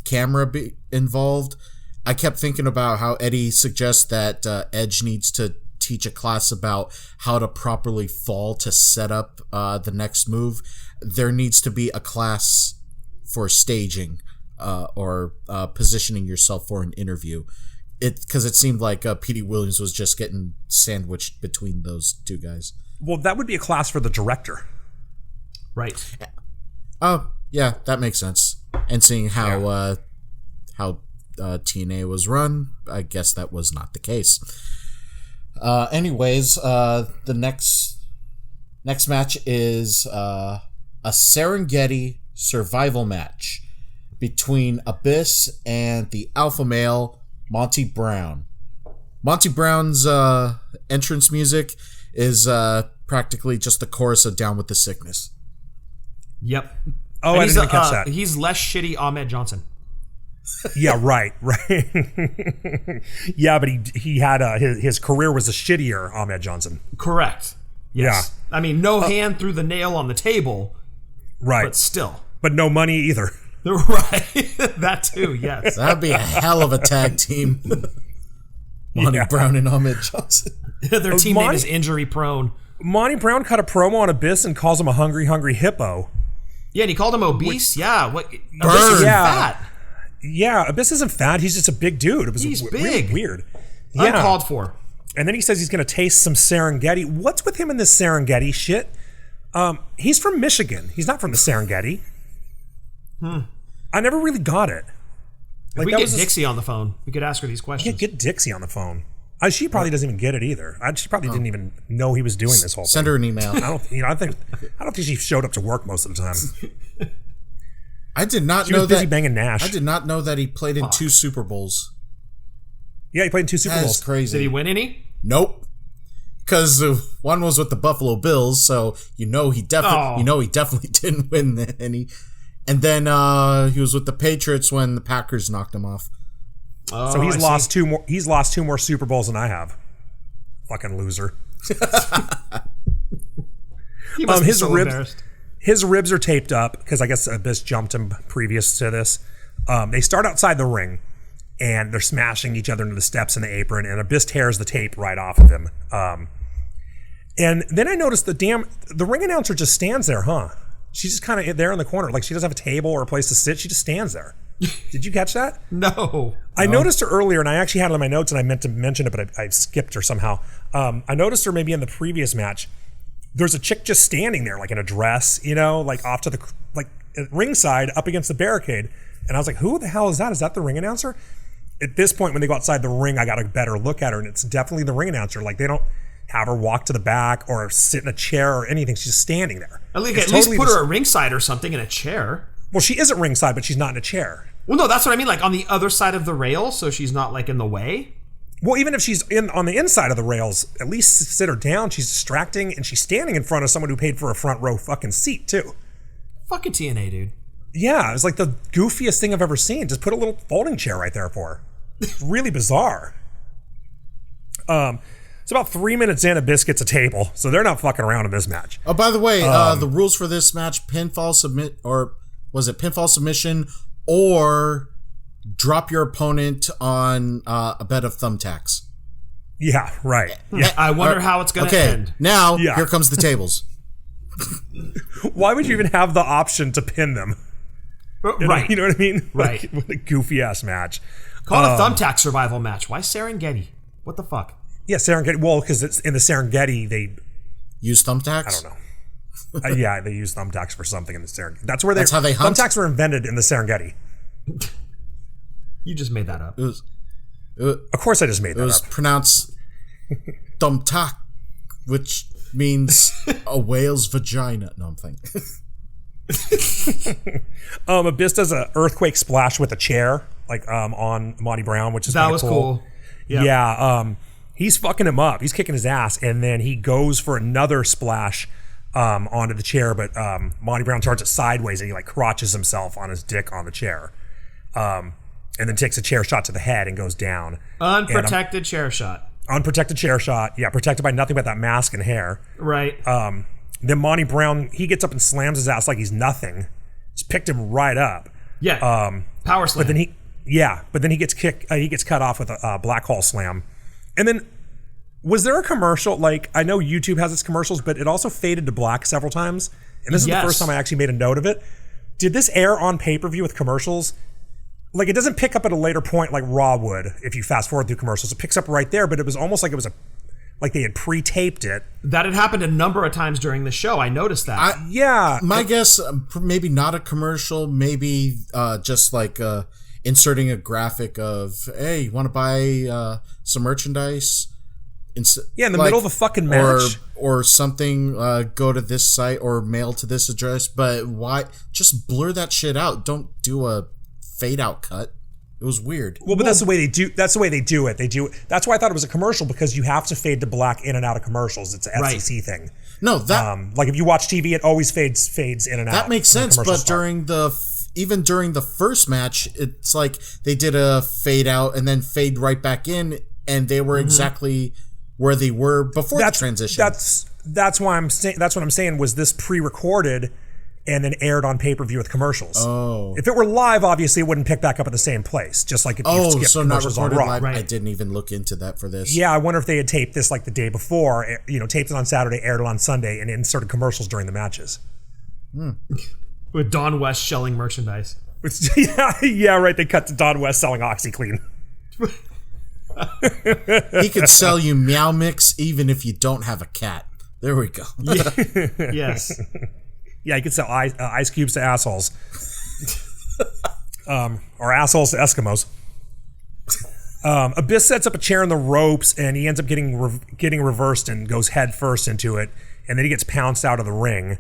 camera involved. I kept thinking about how Eddie suggests that Edge needs to teach a class about how to properly fall to set up the next move. There needs to be a class for staging or positioning yourself for an interview. Because it seemed like Petey Williams was just getting sandwiched between those two guys. Well, that would be a class for the director. Right. Oh, yeah, that makes sense. And seeing how TNA was run, I guess that was not the case. Anyways, the next match is a Serengeti survival match between Abyss and the alpha male Monty Brown. Monty Brown's entrance music is practically just the chorus of Down with the Sickness. Yep. Oh, and I didn't even catch that. He's less shitty Ahmed Johnson. Yeah, right. Yeah, but he had his career was a shittier Ahmed Johnson. Correct. Yes. Yeah. I mean, no hand through the nail on the table. Right. But still. But no money either. Right. That too, yes. That'd be a hell of a tag team. Monty Brown and Ahmed Johnson. Their team name is Injury Prone. Monty Brown cut a promo on Abyss and calls him a hungry hippo. Yeah, and he called him obese. What? Abyss isn't fat. Yeah, Abyss isn't fat. He's just a big dude. It was he's really big. Weird. Yeah. Uncalled for. And then he says he's going to taste some Serengeti. What's with him in this Serengeti shit? He's from Michigan. He's not from the Serengeti. I never really got it. Like, we get Dixie on the phone. We could ask her these questions. Get Dixie on the phone. She probably doesn't even get it either. She probably didn't even know he was doing this whole thing. Send her an email. I don't think she showed up to work most of the time. I did not She know was busy that. banging Nash. I did not know that he played in 2 Super Bowls. Yeah, he played in 2 Super That Bowls. is crazy. Did he win any? Nope. Because one was with the Buffalo Bills, so he definitely didn't win any. And then he was with the Patriots when the Packers knocked him off. Oh, So he's lost 2 more. He's lost 2 more Super Bowls than I have. Fucking loser. He must be his so ribs. embarrassed. His ribs are taped up because I guess Abyss jumped him previous to this. They start outside the ring, and they're smashing each other into the steps in the apron, and Abyss tears the tape right off of him. And then I noticed the ring announcer just stands there, huh? She's just kind of there in the corner. Like, she doesn't have a table or a place to sit. She just stands there. Did you catch that? No. I noticed her earlier, and I actually had it in my notes, and I meant to mention it, but I skipped her somehow. I noticed her maybe in the previous match. There's a chick just standing there, like in a dress, like off to the ringside, up against the barricade. And I was like, who the hell is that? Is that the ring announcer? At this point, when they go outside the ring, I got a better look at her, and it's definitely the ring announcer. Like, they don't have her walk to the back or sit in a chair or anything. She's just standing there. At least put her at ringside or something in a chair. Well, she is at ringside, but she's not in a chair. Well, no, that's what I mean. Like on the other side of the rail, so she's not like in the way. Well, even if she's on the inside of the rails, at least sit her down. She's distracting, and she's standing in front of someone who paid for a front row fucking seat too. Fucking TNA, dude. Yeah, it's like the goofiest thing I've ever seen. Just put a little folding chair right there for her. It's really bizarre. It's about 3 minutes in, Abyss gets a table, so they're not fucking around in this match. Oh, by the way, the rules for this match: pinfall submission, or drop your opponent on a bed of thumbtacks. Yeah, right. Yeah. I wonder how it's going to end. Now here comes the tables. Why would you even have the option to pin them? Right. You know what I mean? Right. Like, what a goofy ass match. Call it a thumbtack survival match. Why Serengeti? What the fuck? Yeah, Serengeti. Well, because it's in the Serengeti, they use thumbtacks. I don't know. Yeah, they use thumbtacks for something in the Serengeti. That's how they hunt. Thumbtacks were invented in the Serengeti. You just made that up. Of course, I just made that up. It was pronounced thumbtack, which means a whale's vagina. No, I'm thinking. Abyss does an earthquake splash with a chair, like on Monty Brown, which is that was cool. Yeah. He's fucking him up. He's kicking his ass, and then he goes for another splash onto the chair, but Monty Brown charges it sideways, and he like crotches himself on his dick on the chair, and then takes a chair shot to the head and goes down. Unprotected chair shot. Unprotected chair shot. Yeah, protected by nothing but that mask and hair. Right. Then Monty Brown, he gets up and slams his ass like he's nothing. Just picked him right up. Yeah. Power slam. But then he gets kicked. He gets cut off with a black hole slam. And then, was there a commercial? Like, I know YouTube has its commercials, but it also faded to black several times. And this is the first time I actually made a note of it. Did this air on pay-per-view with commercials? Like, it doesn't pick up at a later point like Raw would if you fast forward through commercials. It picks up right there, but it was almost like like they had pre-taped it. That had happened a number of times during the show. I noticed that. My guess, maybe not a commercial, maybe just like inserting a graphic of, hey, you want to buy some merchandise? In the middle of a fucking match. Or something, go to this site or mail to this address. But why? Just blur that shit out. Don't do a fade out cut. It was weird. Well, but that's the way they do. That's the way they do it. That's why I thought it was a commercial, because you have to fade to black in and out of commercials. It's an FCC thing. No, that like if you watch TV, it always fades in and out. That makes sense. But even during the first match, it's like they did a fade out and then fade right back in, and they were exactly where they were before the transition. That's why I'm saying. That's what I'm saying. Was this pre-recorded and then aired on pay-per-view with commercials? Oh, if it were live, obviously it wouldn't pick back up at the same place. Just like if you skipped commercials on Raw. Live. Right. I didn't even look into that for this. Yeah, I wonder if they had taped this like the day before. Taped it on Saturday, aired it on Sunday, and inserted commercials during the matches. With Don West shelling merchandise. Yeah, right. They cut to Don West selling OxyClean. He could sell you Meow Mix even if you don't have a cat. There we go. Yes. Yeah, he could sell ice cubes to assholes. Or assholes to Eskimos. Abyss sets up a chair in the ropes, and he ends up getting reversed and goes head first into it, and then he gets pounced out of the ring.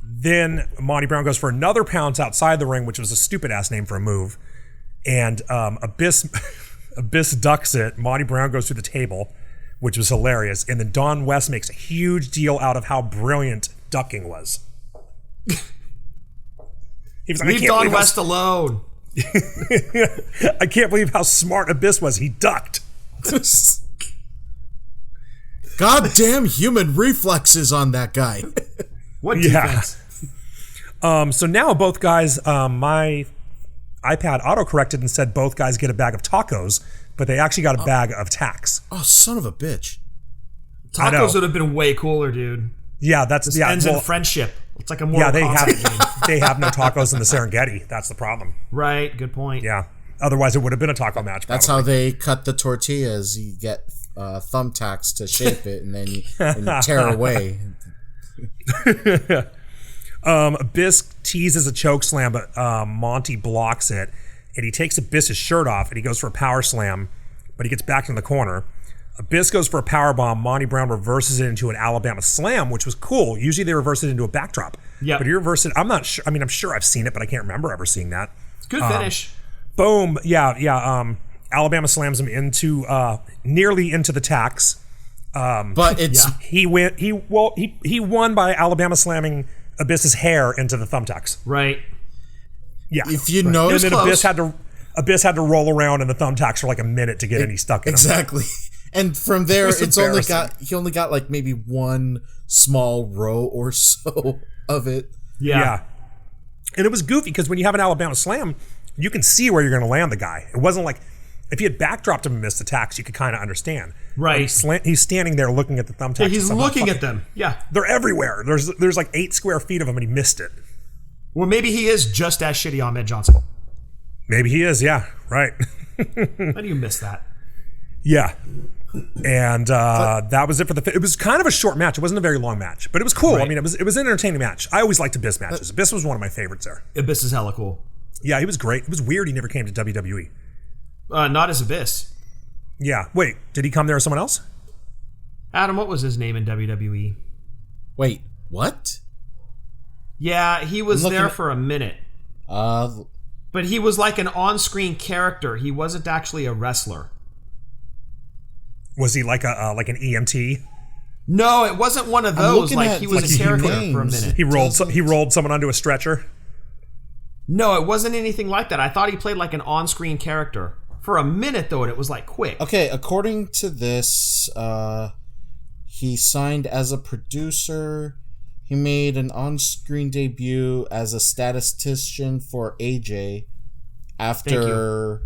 Then Monty Brown goes for another pounce outside the ring, which was a stupid-ass name for a move. And Abyss ducks it. Monty Brown goes through the table, which was hilarious. And then Don West makes a huge deal out of how brilliant ducking was. He was like, Leave Don West alone. I can't believe how smart Abyss was. He ducked. Goddamn human reflexes on that guy. What defense? So now both guys, my iPad auto-corrected and said both guys get a bag of tacos, but they actually got a bag of tacks. Oh, son of a bitch. Tacos would have been way cooler, dude. Yeah, that's ends in friendship. It's like a Mortal Kombat game. They have no tacos in the Serengeti. That's the problem. Right, good point. Yeah. Otherwise, it would have been a taco match. That's how they cut the tortillas. You get thumbtacks to shape it, and then you tear away. Abyss teases a choke slam, but Monty blocks it, and he takes Abyss's shirt off, and he goes for a power slam, but he gets back in the corner. Abyss goes for a power bomb. Monty Brown reverses it into an Alabama slam, which was cool. Usually they reverse it into a backdrop. Yeah, but he reversed it. I'm not sure. I mean, I'm sure I've seen it, but I can't remember ever seeing that. Good finish. Boom. Yeah. Alabama slams him into nearly into the tacks. But it's he won by Alabama slamming Abyss's hair into the thumbtacks. Right. Yeah. If you notice, and then Abyss had to roll around in the thumbtacks for like a minute to get any stuck in him. Exactly. And from there, It's he only got like maybe one small row or so of it. Yeah. And it was goofy because when you have an Alabama slam, you can see where you're going to land the guy. It wasn't like if you had backdropped him and missed attacks, you could kind of understand. Right. He's standing there looking at the thumbtacks. Yeah, he's looking at them. Yeah. They're everywhere. There's like 8 square feet of them, and he missed it. Well, maybe he is just as shitty Ahmed Johnson. Maybe he is. Yeah. Right. How do you miss that? Yeah. And that was it for it was kind of a short match. It wasn't a very long match, but it was cool. Right. I mean, it was an entertaining match. I always liked Abyss matches. Abyss was one of my favorites there. Abyss is hella cool. Yeah, he was great. It was weird he never came to WWE. Not as Abyss. Yeah. Wait, did he come there as someone else? Adam, what was his name in WWE? Wait, what? Yeah, he was there for a minute. But he was like an on-screen character. He wasn't actually a wrestler. Was he like an EMT? No, it wasn't one of those. Like he was a character for a minute. He rolled someone onto a stretcher. No, it wasn't anything like that. I thought he played like an on-screen character for a minute, though, and it was like quick. Okay, according to this, he signed as a producer. He made an on-screen debut as a statistician for AJ after.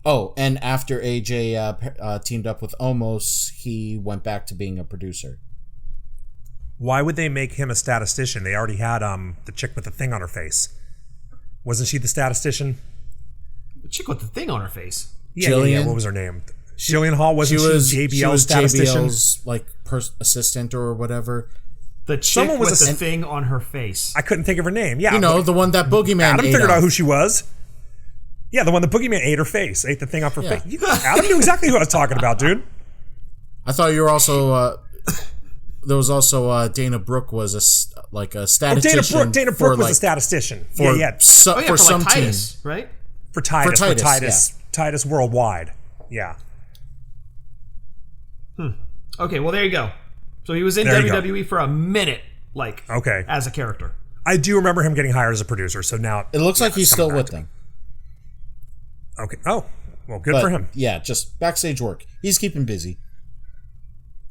Oh, and after AJ teamed up with Omos, he went back to being a producer. Why would they make him a statistician? They already had the chick with the thing on her face. Wasn't she the statistician? The chick with the thing on her face. Yeah. What was her name? Jillian Hall. Wasn't she JBL's statistician? JBL's like assistant or whatever. The chick with the thing on her face. I couldn't think of her name. Yeah, the one that Boogeyman. Adam figured out who she was. Yeah, the one the Boogeyman ate her face, ate the thing off her face. Adam knew exactly who I was talking about, dude. I thought you were also. There was also Dana Brooke was a statistician. Dana Brooke was a statistician. For some Titus, team, right? For Titus Worldwide. Yeah. Okay, well there you go. So he was in WWE for a minute, as a character. I do remember him getting hired as a producer. So now it looks like he's still with them. Okay. Oh, well, good for him. Yeah, just backstage work. He's keeping busy.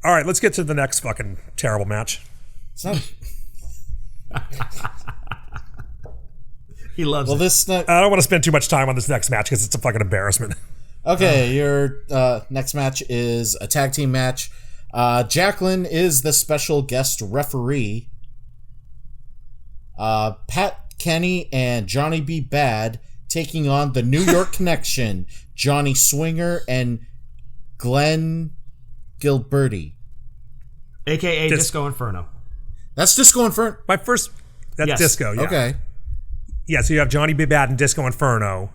All right, let's get to the next fucking terrible match. It's not. He loves it. I don't want to spend too much time on this next match because it's a fucking embarrassment. Okay, your next match is a tag team match. Jacqueline is the special guest referee. Pat Kenny and Johnny B. Bad taking on the New York Connection, Johnny Swinger and Glenn Gilberti. AKA Disco Inferno. That's Disco Inferno. My first That's Yes. Disco, yeah. Okay. Yeah, so you have Johnny B. Bad and Disco Inferno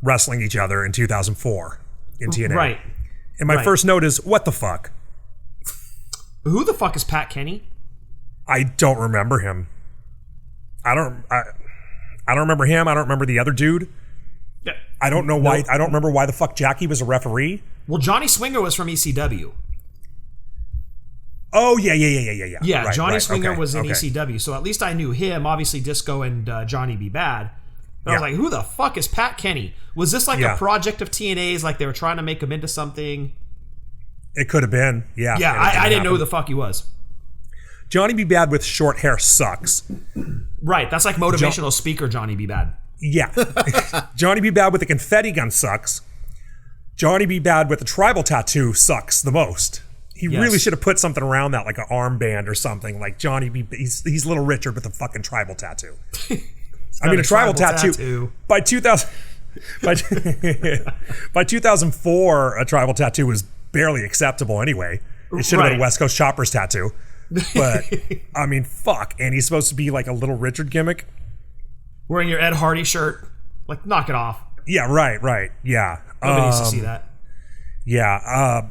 wrestling each other in 2004 in TNA. Right. And my right. first note is, what the fuck? Who the fuck is Pat Kenny? I don't remember him. I don't remember him. I don't remember the other dude. Yeah. I don't know why. I don't remember why the fuck Jackie was a referee. Well, Johnny Swinger was from ECW. Oh, yeah. Yeah, Right, Johnny right, Swinger okay, was in okay. ECW, so at least I knew him. Obviously, Disco and Johnny B. Bad. But I was Yeah. like, who the fuck is Pat Kenny? Was this like Yeah. a project of TNA's, like they were trying to make him into something? It could have been. Yeah. Yeah, and it I didn't know who happen. the fuck he was. Johnny B. Bad with short hair sucks. Right, that's like motivational speaker Johnny B. Bad. Yeah. Johnny B. Bad with the confetti gun sucks. Johnny B. Bad with the tribal tattoo sucks the most. He Yes. really should have put something around that, like an armband or something. Like Johnny B. He's Little Richard with a fucking tribal tattoo. I mean, a tribal tattoo. By 2000, by 2004, a tribal tattoo was barely acceptable anyway. It should have been Right. a West Coast Choppers tattoo. But I mean, fuck. And he's supposed to be like a Little Richard gimmick. Wearing your Ed Hardy shirt. Like, knock it off. Yeah, right. Yeah. Nobody needs to see that. Yeah.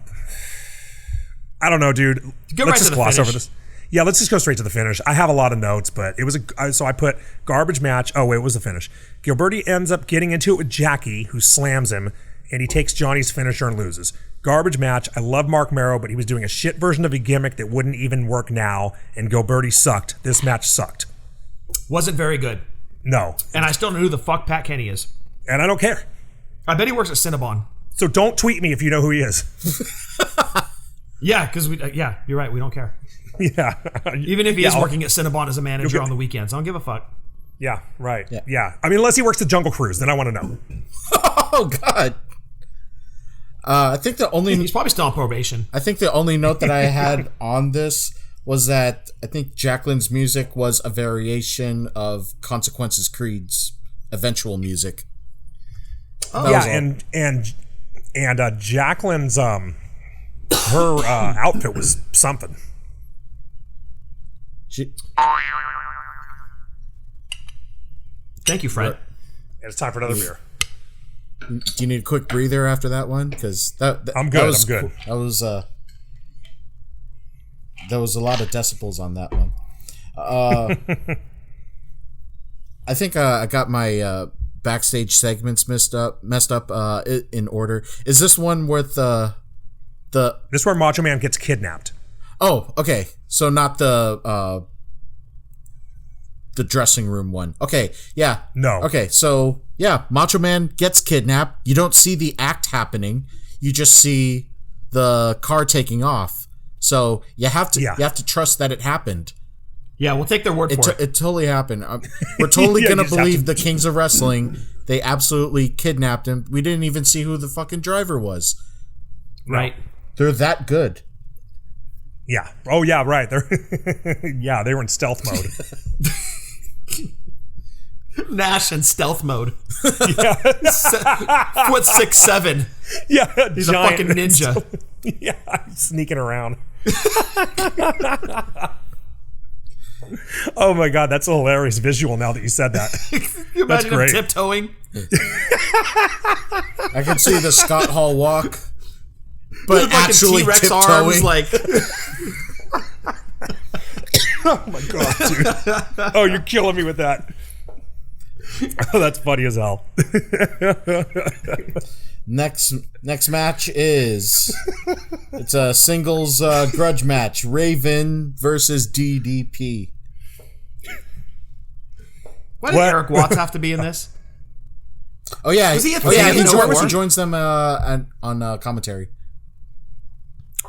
I don't know, dude. Go Let's right to just the gloss finish. over this. Yeah, let's just go straight to the finish. I have a lot of notes, but it was so I put garbage match. Oh, wait, it was the finish. Gilberti ends up getting into it with Jackie, who slams him, and he takes Johnny's finisher and loses. Garbage match. I love Mark Merrow, but he was doing a shit version of a gimmick that wouldn't even work now, and Gilberti sucked. This match sucked. Wasn't very good. No. And I still don't know who the fuck Pat Kenny is. And I don't care. I bet he works at Cinnabon. So don't tweet me if you know who he is. Yeah, because yeah, you're right. We don't care. Yeah. Even if he is I'll- working at Cinnabon as a manager get- on the weekends, I don't give a fuck. Yeah, right. Yeah. I mean, unless he works at Jungle Cruise, then I want to know. Oh God. I think the only He's probably still on probation. note that I had on this was that I think Jacqueline's music was a variation of Consequences Creed's eventual music. Oh, Yeah, and Jacqueline's her outfit was something. Thank you, Fred. And it's time for another beer. Do you need a quick breather after that one? Because I'm good. was I'm good. There was a lot of decibels on that one. I think I got my backstage segments messed up in order. Is this one with the? This is where Macho Man gets kidnapped. Oh, okay. So not the dressing room one. Okay, yeah. No. Okay, so yeah, Macho Man gets kidnapped. You don't see the act happening. You just see the car taking off. So you have to trust that it happened. Yeah, we'll take their word for it. It totally happened. We're totally Yeah, gonna you just have believe to- the Kings of Wrestling. They absolutely kidnapped him. We didn't even see who the fucking driver was. Right. They're that good. Yeah. Oh yeah. Right. They're they were in stealth mode. Nash in stealth mode. Yeah. Foot 6'7". Yeah. He's a fucking ninja. Yeah. Sneaking around. Oh my god, that's a hilarious visual now that you said that. You That's imagine him great. tiptoeing? I can see the Scott Hall walk, but With like actually T-Rex tiptoeing. arms, like Oh my god, dude. Oh, you're killing me with that. Oh, that's funny as hell. Next match is it's a singles grudge match. Raven versus DDP. why did What? Eric Watts have to be in this? Oh yeah, Was he a oh, yeah, thing he before? joins them on commentary.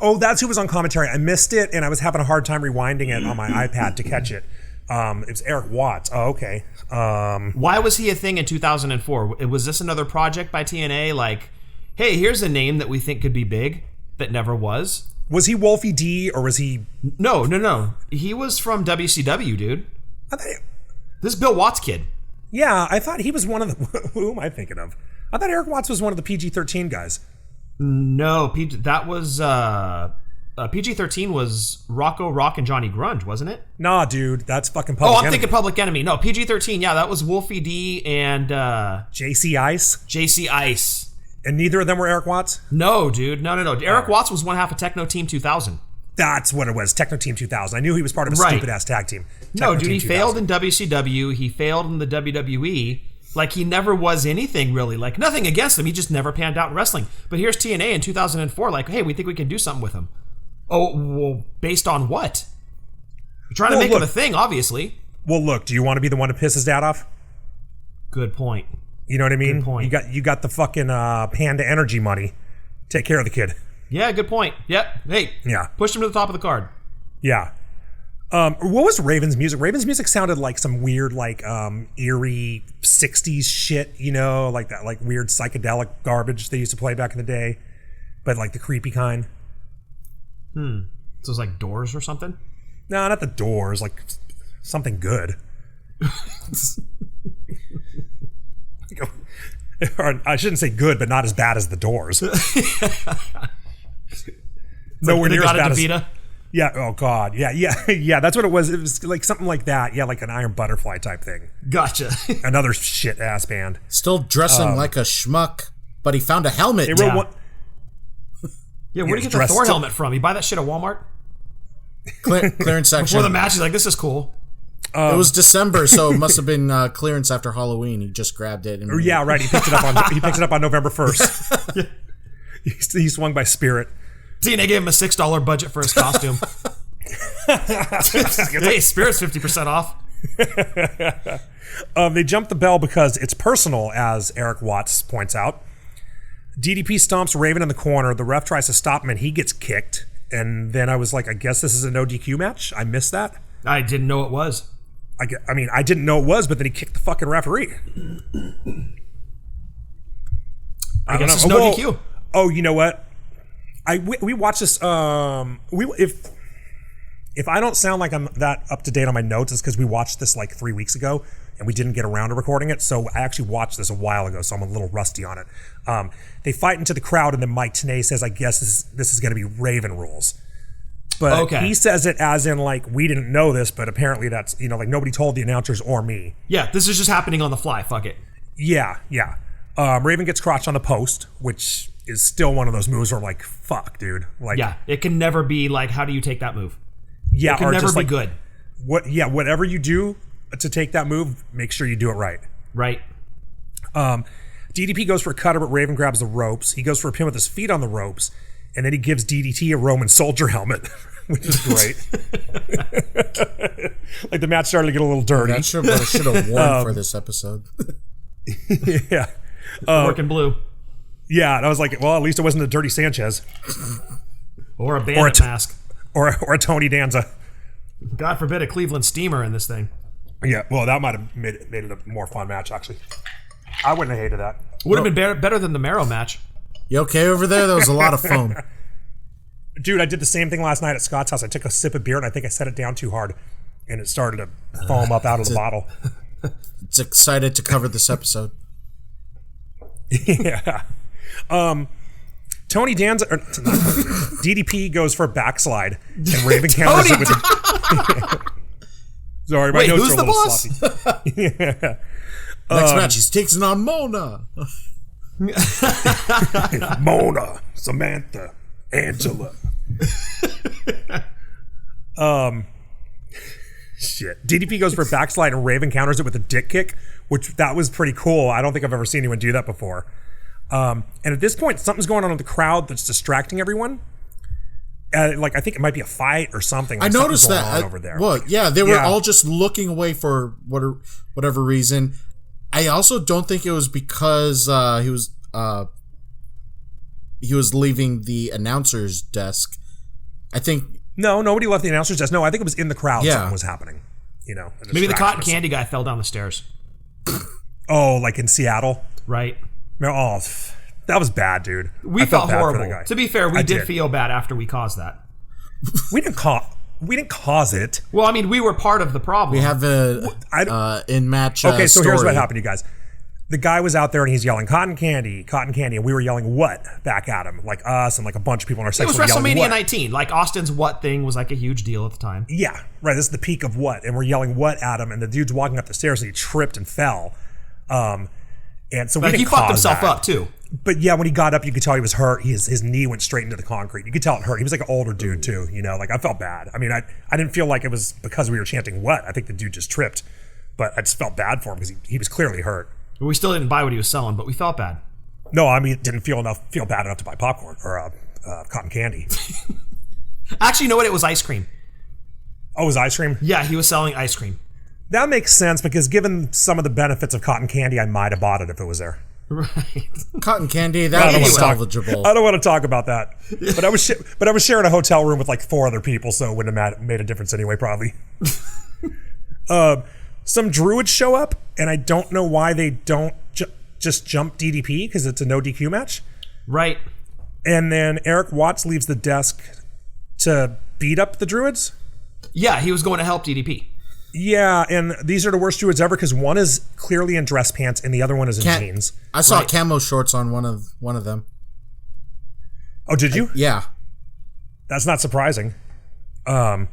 Oh, that's who was on commentary. I missed it, and I was having a hard time rewinding it on my iPad to catch it. It was Eric Watts. Oh, okay. Why was he a thing in 2004? Was this another project by TNA? Like, hey, here's a name that we think could be big that never was. Was he Wolfie D, or was he... No. He was from WCW, dude. I thought, This is Bill Watts' kid. yeah, I thought he was one of the... Who am I thinking of? I thought Eric Watts was one of the PG-13 guys. No, that was PG-13 was Rocco Rock and Johnny Grunge, wasn't it? Nah, dude, that's fucking Public Enemy. Thinking Public Enemy. No, PG-13. Yeah, that was Wolfie D and JC Ice. JC Ice. And neither of them were Eric Watts? No, dude. No. Eric Watts was one half of Techno Team 2000. That's what it was. Techno Team 2000. I knew he was part of a stupid-ass tag team. No, dude, he failed in WCW. He failed in the WWE. Like, he never was anything, really. Like, nothing against him. He just never panned out in wrestling. But here's TNA in 2004. Like, hey, we think we can do something with him. Oh, well, based on what? You're trying to make him a thing, obviously. Well, look, do you want to be the one to piss his dad off? Good point. You know what I mean? Good point. You got the fucking Panda Energy money. Take care of the kid. Yeah, good point. Yep. Hey. Yeah. Push him to the top of the card. Yeah. What was Raven's music? Raven's music sounded like some weird, like, eerie 60s shit, you know, like that, like weird psychedelic garbage they used to play back in the day, but like the creepy kind. So it's like Doors or something? No, not the Doors, like something good. Or, I shouldn't say good, but not as bad as the Doors. Nowhere near as bad as... Yeah, oh god. Yeah, that's what it was. It was like something like that. Yeah, like an Iron Butterfly type thing. Gotcha. Another shit-ass band. Still dressing like a schmuck, but he found a helmet. Yeah, where'd you get the Thor helmet from? You buy that shit at Walmart? Clearance section. Before the match, he's like, this is cool. It was December, so it must have been clearance after Halloween. He just grabbed it. And yeah, right. He picked it up on November 1st. He swung by Spirit. TNA gave him a $6 budget for his costume. Hey, Spirit's 50% off. They jumped the bell because it's personal, as Eric Watts points out. DDP stomps Raven in the corner. The ref tries to stop him, and he gets kicked. And then I was like, I guess this is a no DQ match? I missed that. I didn't know it was. I mean, I didn't know it was, but then he kicked the fucking referee. I guess it's no DQ. Oh, you know what? We watched this. If I don't sound like I'm that up to date on my notes, it's because we watched this like 3 weeks ago and we didn't get around to recording it. So I actually watched this a while ago, so I'm a little rusty on it. They fight into the crowd, and then Mike Tenay says, "I guess this is going to be Raven rules." But he says it as in like, we didn't know this, but apparently that's, you know, like nobody told the announcers or me. Yeah, this is just happening on the fly. Fuck it. Yeah. Raven gets crotched on the post, which is still one of those moves where I'm like, fuck, dude. Like, yeah, it can never be like, how do you take that move? Yeah, it can never be good. Whatever you do to take that move, make sure you do it right. Right. DDP goes for a cutter, but Raven grabs the ropes. He goes for a pin with his feet on the ropes, and then he gives DDT a Roman soldier helmet, which is great. Like the match started to get a little dirty. I should have worn for this episode. Yeah. Working blue. Yeah, and I was like, well, at least it wasn't a Dirty Sanchez. Or a bandit mask. Or a Tony Danza. God forbid a Cleveland Steamer in this thing. Yeah, well, that might have made it a more fun match, actually. I wouldn't have hated that. Would have been better than the Marrow match. You okay over there? That was a lot of foam. Dude, I did the same thing last night at Scott's house. I took a sip of beer, and I think I set it down too hard, and it started to foam up out of the bottle. It's excited to cover this episode. Yeah. Tony Danza, or DDP goes for a backslide, and Raven counters it with a... Sorry, my notes are a little sloppy. Yeah. Next match, he's taking on Mona. Mona, Samantha, Angela. Shit. DDP goes for a backslide, and Raven counters it with a dick kick, which that was pretty cool. I don't think I've ever seen anyone do that before. And at this point, something's going on in the crowd that's distracting everyone. Like, I think it might be a fight or something. Like, I noticed that over there. Well, yeah, they were all just looking away for whatever reason. I also don't think it was because he was leaving the announcer's desk. I think nobody left the announcer's desk. No, I think it was in the crowd. Yeah. Something was happening. You know, maybe the cotton candy guy fell down the stairs. Oh, like in Seattle, right? Oh, that was bad, dude. We felt horrible. To be fair, we did feel bad after we caused that. We didn't cause it. Well, I mean, we were part of the problem. We have a in-match Okay, so story. Here's what happened, you guys. the guy was out there and he's yelling cotton candy, and we were yelling what back at him, like us and like a bunch of people in our It section was were yelling WrestleMania what. 19. Like Austin's what thing was like a huge deal at the time. Yeah, right. This is the peak of what, and we're yelling what at him, and the dude's walking up the stairs and he tripped and fell. And so we Like he didn't fucked cause himself that. up too. But yeah, when he got up, you could tell he was hurt. His knee went straight into the concrete. You could tell it hurt. He was like an older dude too, you know. Like I felt bad. I mean, I didn't feel like it was because we were chanting what. I think the dude just tripped, but I just felt bad for him because he was clearly hurt. We still didn't buy what he was selling, but we felt bad. No, I mean, didn't feel bad enough to buy popcorn or cotton candy. Actually, you know what? It was ice cream. Oh, it was ice cream? Yeah, he was selling ice cream. That makes sense because given some of the benefits of cotton candy, I might have bought it if it was there. Right. Cotton candy, I that don't was wanna talk- salvageable. I don't want to talk about that. But I was sharing a hotel room with like 4 other people, so it wouldn't have made a difference anyway, probably. Some druids show up, and I don't know why they don't just jump DDP because it's a no DQ match. Right. And then Eric Watts leaves the desk to beat up the druids. Yeah, he was going to help DDP. Yeah, and these are the worst druids ever because one is clearly in dress pants and the other one is in jeans. I saw camo shorts on one of them. Oh, did you? Yeah. That's not surprising. And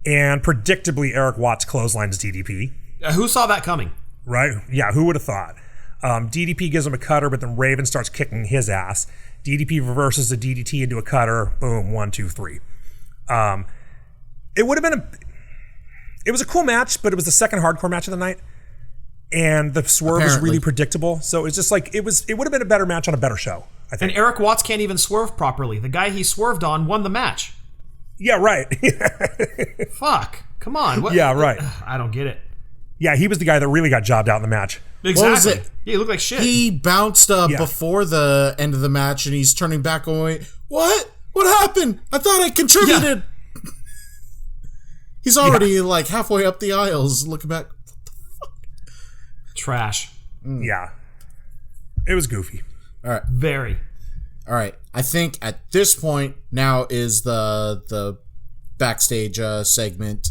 predictably, Eric Watts clotheslines DDP. Who saw that coming? Right? Yeah, who would have thought? DDP gives him a cutter, but then Raven starts kicking his ass. DDP reverses the DDT into a cutter. Boom, 1, 2, 3. It would have been it was a cool match, but it was the second hardcore match of the night. And the swerve was really predictable. So it's just like, it would have been a better match on a better show, I think. And Eric Watts can't even swerve properly. The guy he swerved on won the match. Yeah, right. Fuck. Come on. What? Yeah, right. I don't get it. Yeah, he was the guy that really got jobbed out in the match. Exactly. What was it? Yeah, he looked like shit. He bounced before the end of the match, and he's turning back away. What? What happened? I thought I contributed. Yeah. He's already like halfway up the aisles, looking back. Trash. Yeah. It was goofy. All right. Very. All right. I think at this point now is the backstage segment.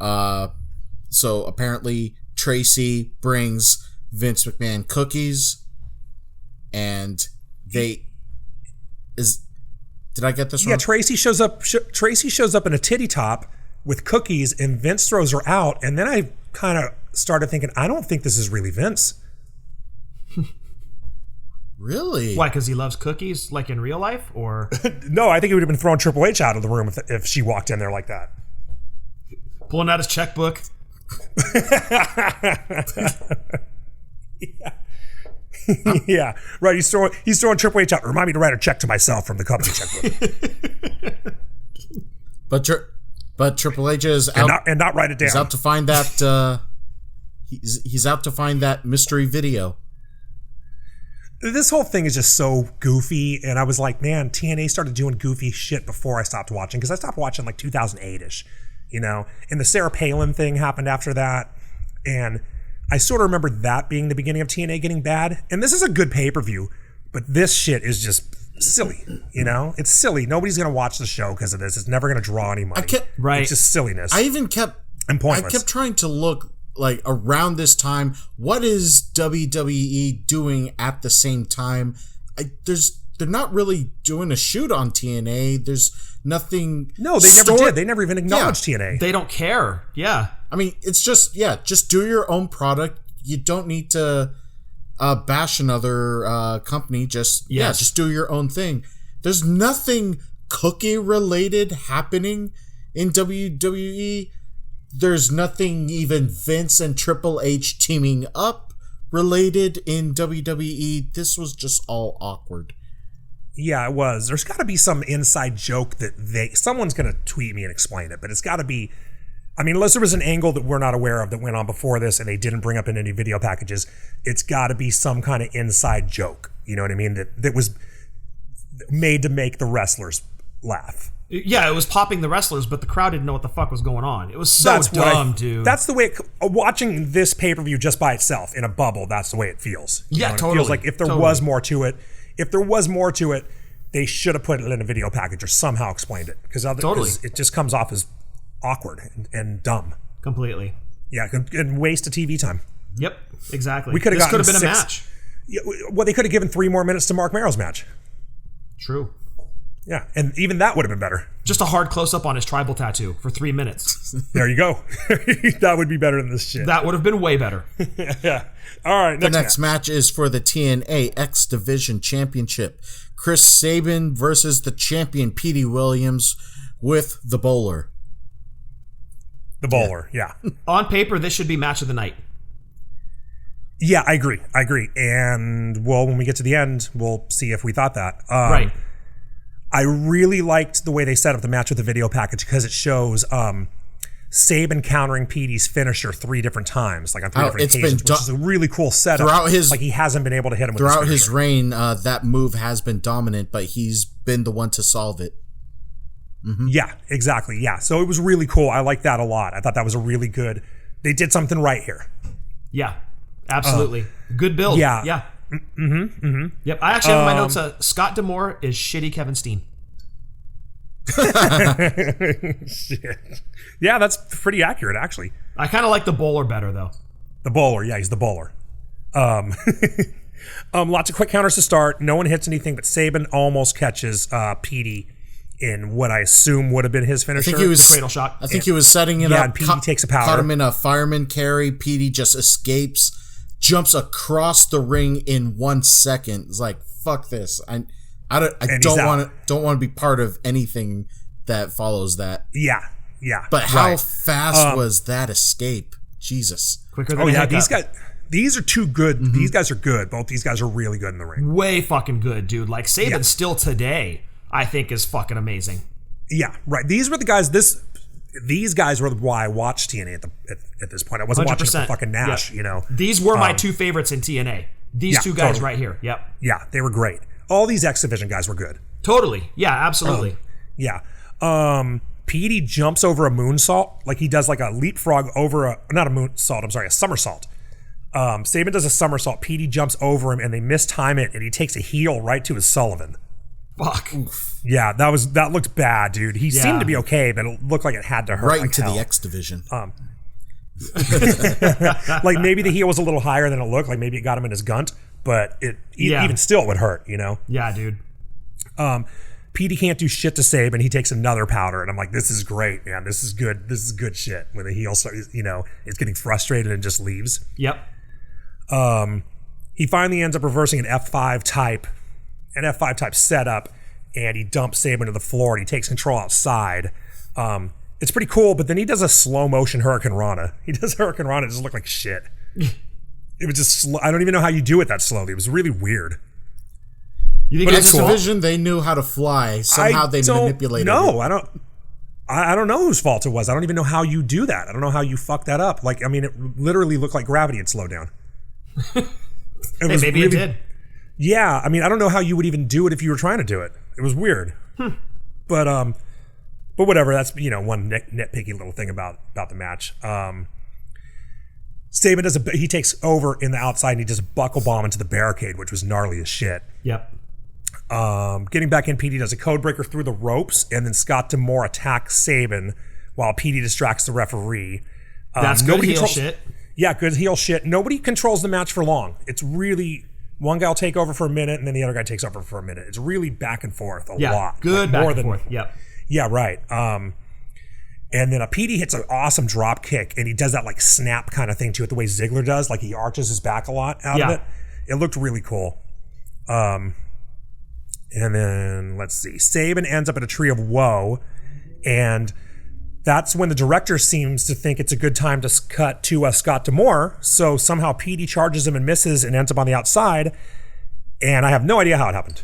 So apparently Tracy brings Vince McMahon cookies, and did I get this wrong? Yeah, Tracy shows up. Tracy shows up in a titty top with cookies, and Vince throws her out. And then I kind of started thinking, I don't think this is really Vince. Really? Why? Because he loves cookies, like in real life, or No, I think he would have been throwing Triple H out of the room if she walked in there like that. pulling out his checkbook. Yeah, right. He's throwing Triple H out. Remind me to write a check to myself from the company checkbook, But Triple H is out and not write it down. He's out to find that. He's out to find that mystery video. This whole thing is just so goofy, and I was like, man, TNA started doing goofy shit before I stopped watching, because I stopped watching like 2008-ish, you know? And the Sarah Palin thing happened after that, and I sort of remember that being the beginning of TNA getting bad. And this is a good pay-per-view, but this shit is just silly, you know? It's silly. Nobody's going to watch the show because of this. It's never going to draw any money. Right. It's just silliness. And pointless. I kept trying to look, like, around this time, what is WWE doing at the same time? They're not really doing a shoot on TNA. There's nothing. No, they never did. They never even acknowledged TNA. They don't care. Yeah. I mean, it's just do your own product. You don't need to bash another company. Just do your own thing. There's nothing cookie related happening in WWE. There's nothing even Vince and Triple H teaming up related in WWE. This was just all awkward. Yeah, it was. There's got to be some inside joke that someone's going to tweet me and explain it, but it's got to be, I mean, unless there was an angle that we're not aware of that went on before this and they didn't bring up in any video packages, it's got to be some kind of inside joke, you know what I mean, that was made to make the wrestlers laugh. Yeah, it was popping the wrestlers, but the crowd didn't know what the fuck was going on. It was so dumb, dude. That's the way, watching this pay-per-view just by itself in a bubble, that's the way it feels. Yeah, It totally. feels like if there was more to it, they should have put it in a video package or somehow explained it. Because it just comes off as awkward and dumb. Completely. Yeah, and waste of TV time. Yep, exactly. We could have This could gotten have been a 6 match. Yeah, well, they could have given 3 more minutes to Mark Merrill's match. True. Yeah, and even that would have been better. Just a hard close-up on his tribal tattoo for 3 minutes. There you go. That would be better than this shit. That would have been way better. Yeah. All right, The next match is for the TNA X Division Championship. Chris Sabin versus the champion Petey Williams with the Bowler. The Bowler, yeah. On paper, this should be match of the night. Yeah, I agree. And, well, when we get to the end, we'll see if we thought that. Right. I really liked the way they set up the match with the video package because it shows Sabin countering Petey's finisher 3 different times, like on 3 different occasions, which is a really cool setup. Throughout his, like he hasn't been able to hit him with throughout his reign. That move has been dominant, but he's been the one to solve it. Mm-hmm. Yeah, exactly. Yeah, so it was really cool. I like that a lot. I thought that was a really good. They did something right here. Yeah, absolutely. Good build. Yeah. Yeah. Yep. I actually have in my notes. Scott D'Amore is shitty Kevin Steen. Shit. Yeah, that's pretty accurate, actually. I kind of like the Bowler better, though. The Bowler, yeah, he's the Bowler. Lots of quick counters to start. No one hits anything, but Sabin almost catches Petey in what I assume would have been his finisher. I think he was Cradle shot. I think he was setting it up. And Petey takes a powder. Caught him in a fireman carry. Petey just escapes, jumps across the ring in 1 second. It's like, fuck this. I don't want to be part of anything that follows that. Yeah. But how fast was that escape? Jesus. Quicker than a hiccup. These are too good. Mm-hmm. These guys are good. Both these guys are really good in the ring. Way fucking good, dude. Like Sabin still today, I think, is fucking amazing. Yeah, right. These were the guys. These guys were why I watched TNA at this point. I wasn't 100%. watching it for fucking Nash. Yep. You know, these were my 2 favorites in TNA. These 2 guys right here. Yep. Yeah, they were great. All these X Division guys were good. Totally. Yeah, absolutely. Yeah. Petey jumps over a moonsault, like he does like a leapfrog over a somersault. Sabin does a somersault. Petey jumps over him, and they mistime it, and he takes a heel right to his Sullivan. Fuck. Yeah, that looked bad, dude. He seemed to be okay, but it looked like it had to hurt. Right like into hell. the X Division. Like maybe the heel was a little higher than it looked. Like maybe it got him in his gunt, but even still it would hurt, you know? Yeah, dude. Petey can't do shit to Sabin. He takes another powder, and I'm like, this is great, man. This is good. This is good shit. When the heel starts, it's getting frustrated and just leaves. Yep. He finally ends up reversing an F5 type setup, and he dumps Sabin to the floor, and he takes control outside. It's pretty cool, but then he does a slow motion Hurricane Rana. He does Hurricane Rana. It just looked like shit. It was just slow. I don't even know how you do it that slowly. It was really weird. You think X Division, they knew how to fly. Somehow they manipulated it. No, I don't know whose fault it was. I don't even know how you do that. I don't know how you fuck that up. Like, I mean, it literally looked like gravity had slowed down. Maybe it did. Yeah, I mean, I don't know how you would even do it if you were trying to do it. It was weird. But whatever. That's one nitpicky little thing about the match. Sabin he takes over in the outside and he just buckle bomb into the barricade, which was gnarly as shit. Yep. Getting back in, Petey does a code breaker through the ropes, and then Scott D'Amore attacks Sabin while Petey distracts the referee. That's good heel shit. Yeah, good heel shit. Nobody controls the match for long. It's really one guy will take over for a minute, and then the other guy takes over for a minute. It's really back and forth a lot. Good back and forth. Yep. Yeah, right. And then Petey hits an awesome drop kick, and he does that like snap kind of thing to it, the way Ziggler does. Like he arches his back a lot out of it. It looked really cool. And then let's see. Sabin ends up at a Tree of Woe, and that's when the director seems to think it's a good time to cut to Scott D'Amore. So somehow Petey charges him and misses and ends up on the outside. And I have no idea how it happened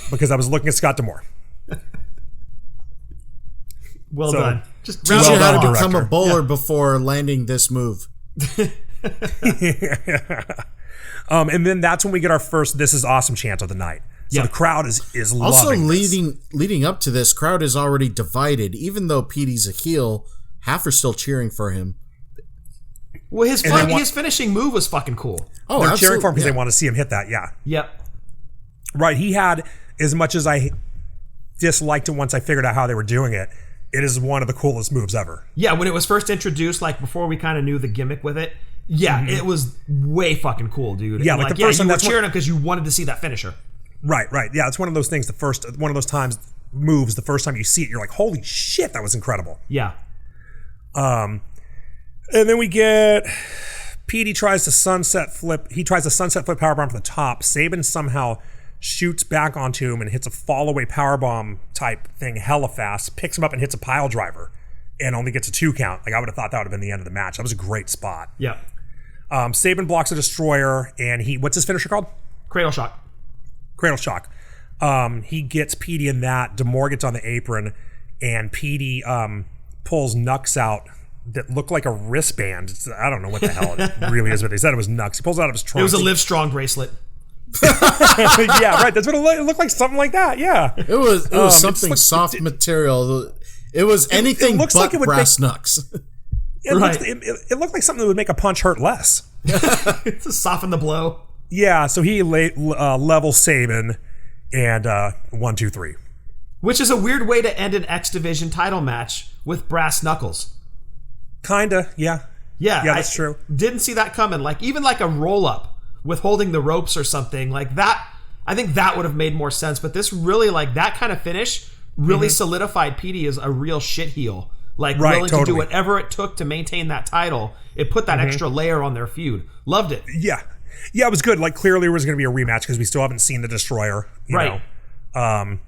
because I was looking at Scott D'Amore. Well done. Just teach you how to become a bowler before landing this move. And then that's when we get our first "This is awesome" chant of the night. So the crowd is also loving this. leading up to this. Crowd is already divided. Even though Petey's a heel, half are still cheering for him. Well, his finishing move was fucking cool. Oh, they're cheering for him because they want to see him hit that. Yeah. Yep. Right. He had, as much as I disliked it once I figured out how they were doing it, it is one of the coolest moves ever. Yeah, when it was first introduced, like before we kind of knew the gimmick with it, Yeah, it was way fucking cool, dude. Yeah, like the first time you were that's cheering him because you wanted to see that finisher. Right. Yeah, it's one of those things. One of those times moves. The first time you see it, you're like, "Holy shit, that was incredible." Yeah. And then we get Petey tries to sunset flip. He tries a sunset flip powerbomb from the top. Sabin somehow shoots back onto him and hits a fall away powerbomb type thing hella fast. Picks him up and hits a pile driver, and only gets a 2 count. Like I would have thought that would have been the end of the match. That was a great spot. Yeah. Sabin blocks a destroyer, and what's his finisher called? Cradle shock. Cradle shock. He gets Petey in that. D'Amore gets on the apron, and Petey pulls Nux out that looked like a wristband. I don't know what the hell it really is, but they said it was Nux. He pulls it out of his trunk. It was a Live Strong bracelet. Yeah, right. That's what it looked like. Something like that. Yeah. It was something soft material. It was anything it looks but like it would brass knucks. It looked like something that would make a punch hurt less. To soften the blow. Yeah, so he levels Sabin and 1, 2, 3. Which is a weird way to end an X Division title match with brass knuckles. Kinda, yeah. Yeah, that's true. Didn't see that coming. Like even like a roll up with holding the ropes or something like that. I think that would have made more sense. But this really like that kind of finish really solidified Petey as a real shit heel. Like willing to do whatever it took to maintain that title. It put that extra layer on their feud. Loved it. Yeah, it was good. Like clearly there was going to be a rematch because we still haven't seen the Destroyer. You know?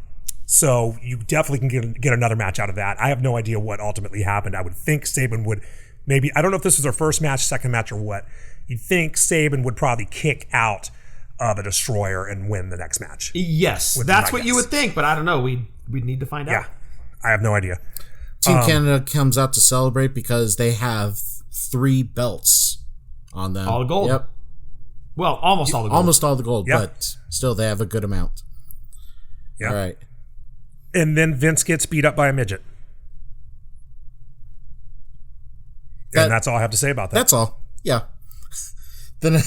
So you definitely can get another match out of that. I have no idea what ultimately happened. I would think Sabin would maybe, I don't know if this was their first match, second match, or what. You'd think Sabin would probably kick out of a Destroyer and win the next match. Yes, that's what you would think, but I don't know. We'd need to find out. Yeah, I have no idea. Team Canada comes out to celebrate because they have 3 belts on them. All gold. Yep. Well, almost all the gold. Almost all the gold, Yep. but still they have a good amount. Yeah. All right. And then Vince gets beat up by a midget. And that's all I have to say about that. That's all. Yeah. The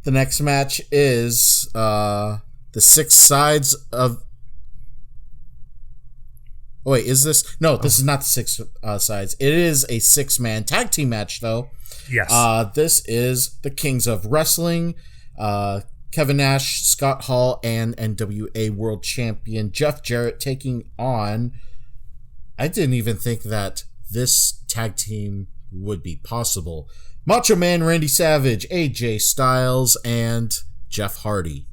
next match is the 6 sides of... Oh, wait, is this... No, this is not the 6 sides. It is a 6-man tag team match, though. Yes. This is the Kings of Wrestling. Kevin Nash, Scott Hall, and NWA World Champion Jeff Jarrett taking on... I didn't even think that this tag team would be possible. Macho Man Randy Savage, AJ Styles, and Jeff Hardy.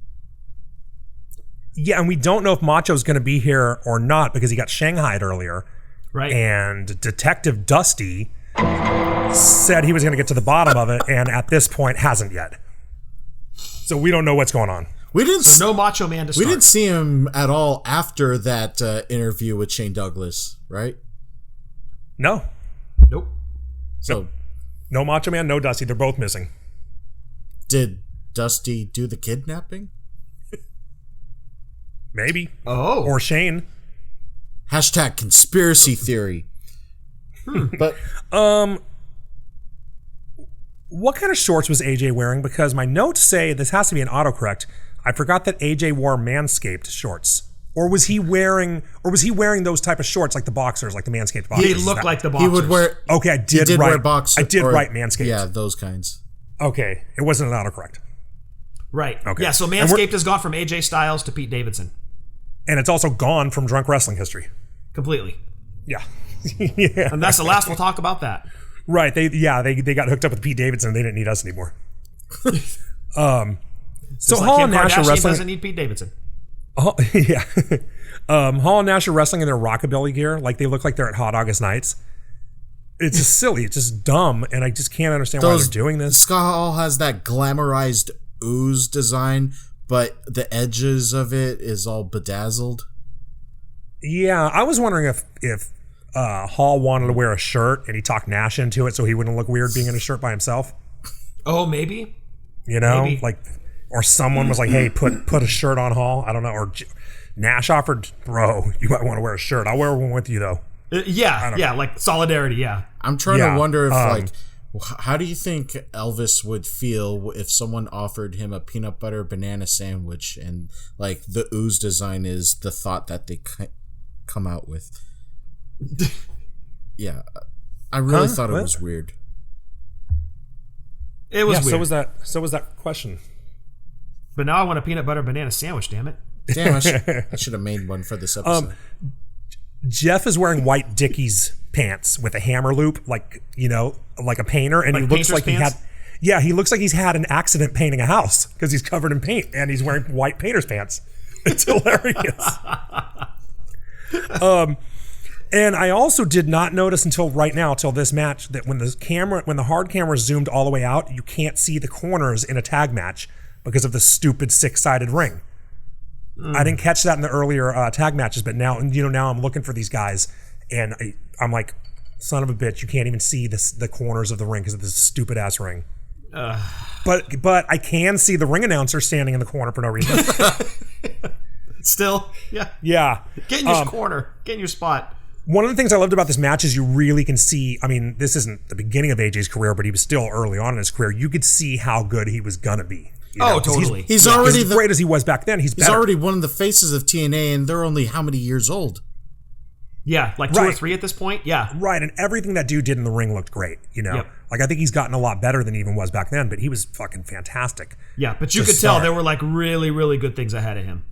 Yeah, and we don't know if Macho's going to be here or not because he got shanghaied earlier. Right. And Detective Dusty said he was going to get to the bottom of it, and at this point hasn't yet. So we don't know what's going on. We didn't. So no Macho Man to start. We didn't see him at all after that interview with Shane Douglas, right? No. Nope. So No Macho Man, no Dusty. They're both missing. did Dusty do the kidnapping? Maybe. Oh. Or Shane. Hashtag conspiracy theory. But what kind of shorts was AJ wearing? Because my notes say this has to be an autocorrect. I forgot that AJ wore Manscaped shorts. Or was he wearing those type of shorts like the boxers, like the Manscaped boxers? He looked like the boxers. he would wear. Okay, I did wear write boxers. I did write Manscaped. Yeah, those kinds. Okay, it wasn't an autocorrect. Right. Okay. Yeah, so Manscaped has gone from AJ Styles to Pete Davidson. And it's also gone from drunk wrestling history. Completely. Yeah. Yeah. And that's the last we'll talk about that. Right. They got hooked up with Pete Davidson. They didn't need us anymore. So Like Hall Kim and Nash are Kardashian wrestling. doesn't need Pete Davidson. Yeah. Hall and Nash are wrestling in their rockabilly gear. Like they look like they're at Hot August Nights. It's just silly. It's just dumb. And I just can't understand why they're doing this. Scott Hall has that glamorized ooze design, but the edges of it is all bedazzled. Yeah. I was wondering if Hall wanted to wear a shirt and he talked Nash into it so he wouldn't look weird being in a shirt by himself. Oh, maybe. You know, Maybe. like, or someone was like, "Hey, put a shirt on Hall." I don't know. Or Nash offered, "Bro, you might want to wear a shirt. I'll wear one with you though." Yeah, like solidarity. Yeah. I'm trying to wonder if how do you think Elvis would feel if someone offered him a peanut butter banana sandwich and like the ooze design is the thought that they come out with? Yeah, I really thought it was weird. It was weird. So was that question. But now I want a peanut butter banana sandwich, damn it. Damn, I should have made one for this episode. Jeff is wearing white Dickies pants with a hammer loop, like a painter, and Like he looks painter's like pants? he looks like he's had an accident painting a house because he's covered in paint and he's wearing white painter's pants. It's hilarious. And I also did not notice until this match, that when the hard camera zoomed all the way out, you can't see the corners in a tag match because of the stupid 6-sided ring. I didn't catch that in the earlier tag matches, but now I'm looking for these guys, and I'm like, son of a bitch, you can't even see the corners of the ring because of this stupid ass ring. But I can see the ring announcer standing in the corner for no reason. Still, yeah. Yeah. Get in your corner. Get in your spot. One of the things I loved about this match is you really can see, I mean, this isn't the beginning of AJ's career, but he was still early on in his career. You could see how good he was going to be. Totally. He's already as great as he was back then. He's already one of the faces of TNA, and they're only how many years old? Yeah, like 2 or 3 at this point. Yeah. Right, and everything that dude did in the ring looked great, Yep. Like, I think he's gotten a lot better than he even was back then, but he was fucking fantastic. Yeah, but you could tell there were like really, really good things ahead of him.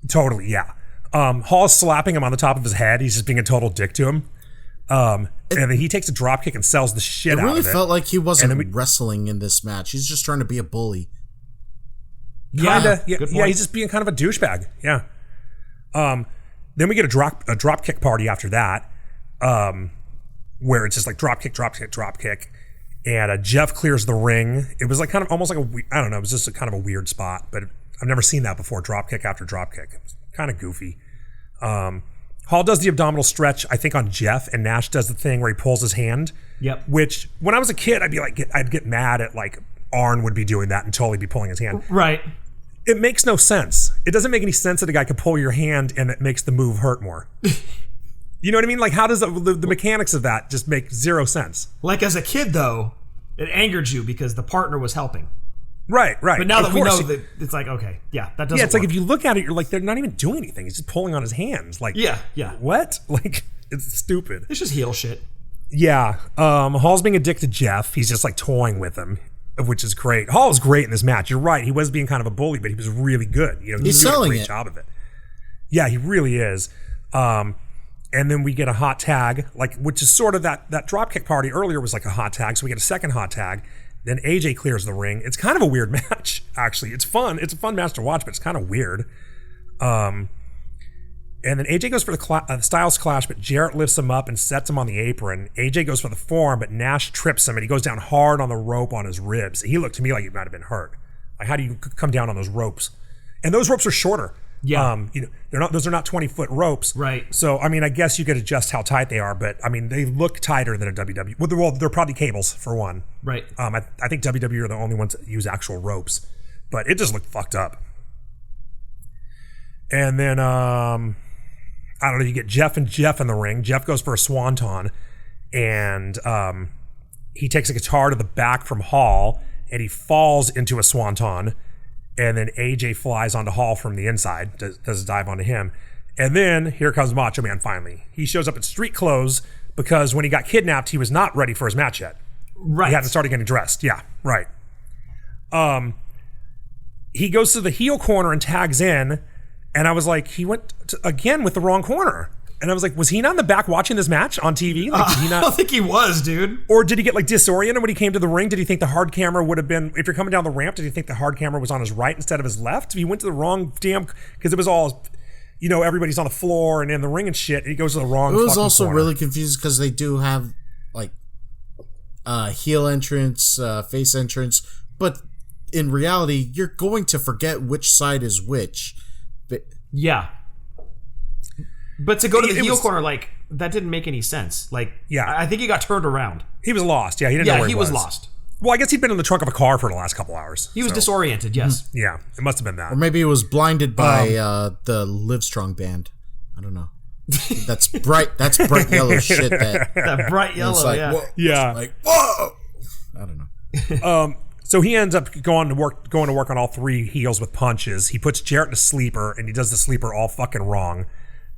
Totally, yeah. Hall's slapping him on the top of his head. He's just being a total dick to him. And then he takes a drop kick and sells the shit out of it. It really felt like he wasn't wrestling in this match. He's just trying to be a bully. Kinda, yeah. He's just being kind of a douchebag. Yeah. Then we get a drop kick party after that, where it's just like drop kick, and Jeff clears the ring. It was like kind of almost like I don't know. It was just a kind of a weird spot, but I've never seen that before. Drop kick after drop kick. It was kind of goofy. Hall does the abdominal stretch, I think, on Jeff, and Nash does the thing where he pulls his hand. Yep. Which, when I was a kid, I'd get mad at, like, Arn would be doing that and totally be pulling his hand. Right. It makes no sense. It doesn't make any sense that a guy could pull your hand and it makes the move hurt more. You know what I mean? Like, how does the mechanics of that just make zero sense? Like, as a kid, though, it angered you because the partner was helping. Right. But now that we know that, it's like, okay, yeah, that doesn't Yeah, it's work. like if you look at it, you're like, they're not even doing anything. He's just pulling on his hands. Like, Yeah. what? Like, it's stupid. It's just heel shit. Yeah. Hall's being a dick to Jeff. He's just like toying with him, which is great. Hall was great in this match. You're right. He was being kind of a bully, but he was really good. He's doing selling a great job of it. Yeah, he really is. And then we get a hot tag, which is sort of that dropkick party earlier was like a hot tag. So we get a second hot tag. Then AJ clears the ring. It's kind of a weird match, actually. It's fun. It's a fun match to watch, but it's kind of weird. And then AJ goes for the Styles Clash, but Jarrett lifts him up and sets him on the apron. AJ goes for the forearm, but Nash trips him, and he goes down hard on the rope on his ribs. He looked to me like he might have been hurt. Like, how do you come down on those ropes? And those ropes are shorter. Yeah. Those are not 20-foot ropes. Right. So, I mean, I guess you could adjust how tight they are, but, I mean, they look tighter than a WWE. Well, they're probably cables, for one. Right. I think WWE are the only ones that use actual ropes. But it just looked fucked up. And then, I don't know, you get Jeff in the ring. Jeff goes for a swanton, and he takes a guitar to the back from Hall, and he falls into a swanton. And then AJ flies onto Hall from the inside, does a dive onto him. And then here comes Macho Man finally. He shows up in street clothes because when he got kidnapped, he was not ready for his match yet. Right. He hadn't started getting dressed. Yeah, right. He goes to the heel corner and tags in, and I was like, he went again with the wrong corner. And I was like, was he not in the back watching this match on TV? Like, did he not? I don't think he was, dude. Or did he get like disoriented when he came to the ring? Did he think the hard camera would have been, if you're coming down the ramp, did he think the hard camera was on his right instead of his left? He went to the wrong damn, because it was all, everybody's on the floor and in the ring and shit. And he goes to the wrong. It was also corner. really confused because they do have like heel entrance, face entrance, but in reality, you're going to forget which side is which. But yeah. But to go to the heel corner, like, that didn't make any sense. Like, yeah. I think he got turned around. He was lost. Yeah, he didn't know where he was. Yeah, he was lost. Well, I guess he'd been in the trunk of a car for the last couple hours. He was disoriented, yes. Yeah, it must have been that. Or maybe he was blinded by the Livestrong band. I don't know. That's bright yellow shit. That bright yellow, like, yeah. Whoa, yeah. Like, whoa! I don't know. So he ends up going to work on all three heels with punches. He puts Jarrett in a sleeper, and he does the sleeper all fucking wrong.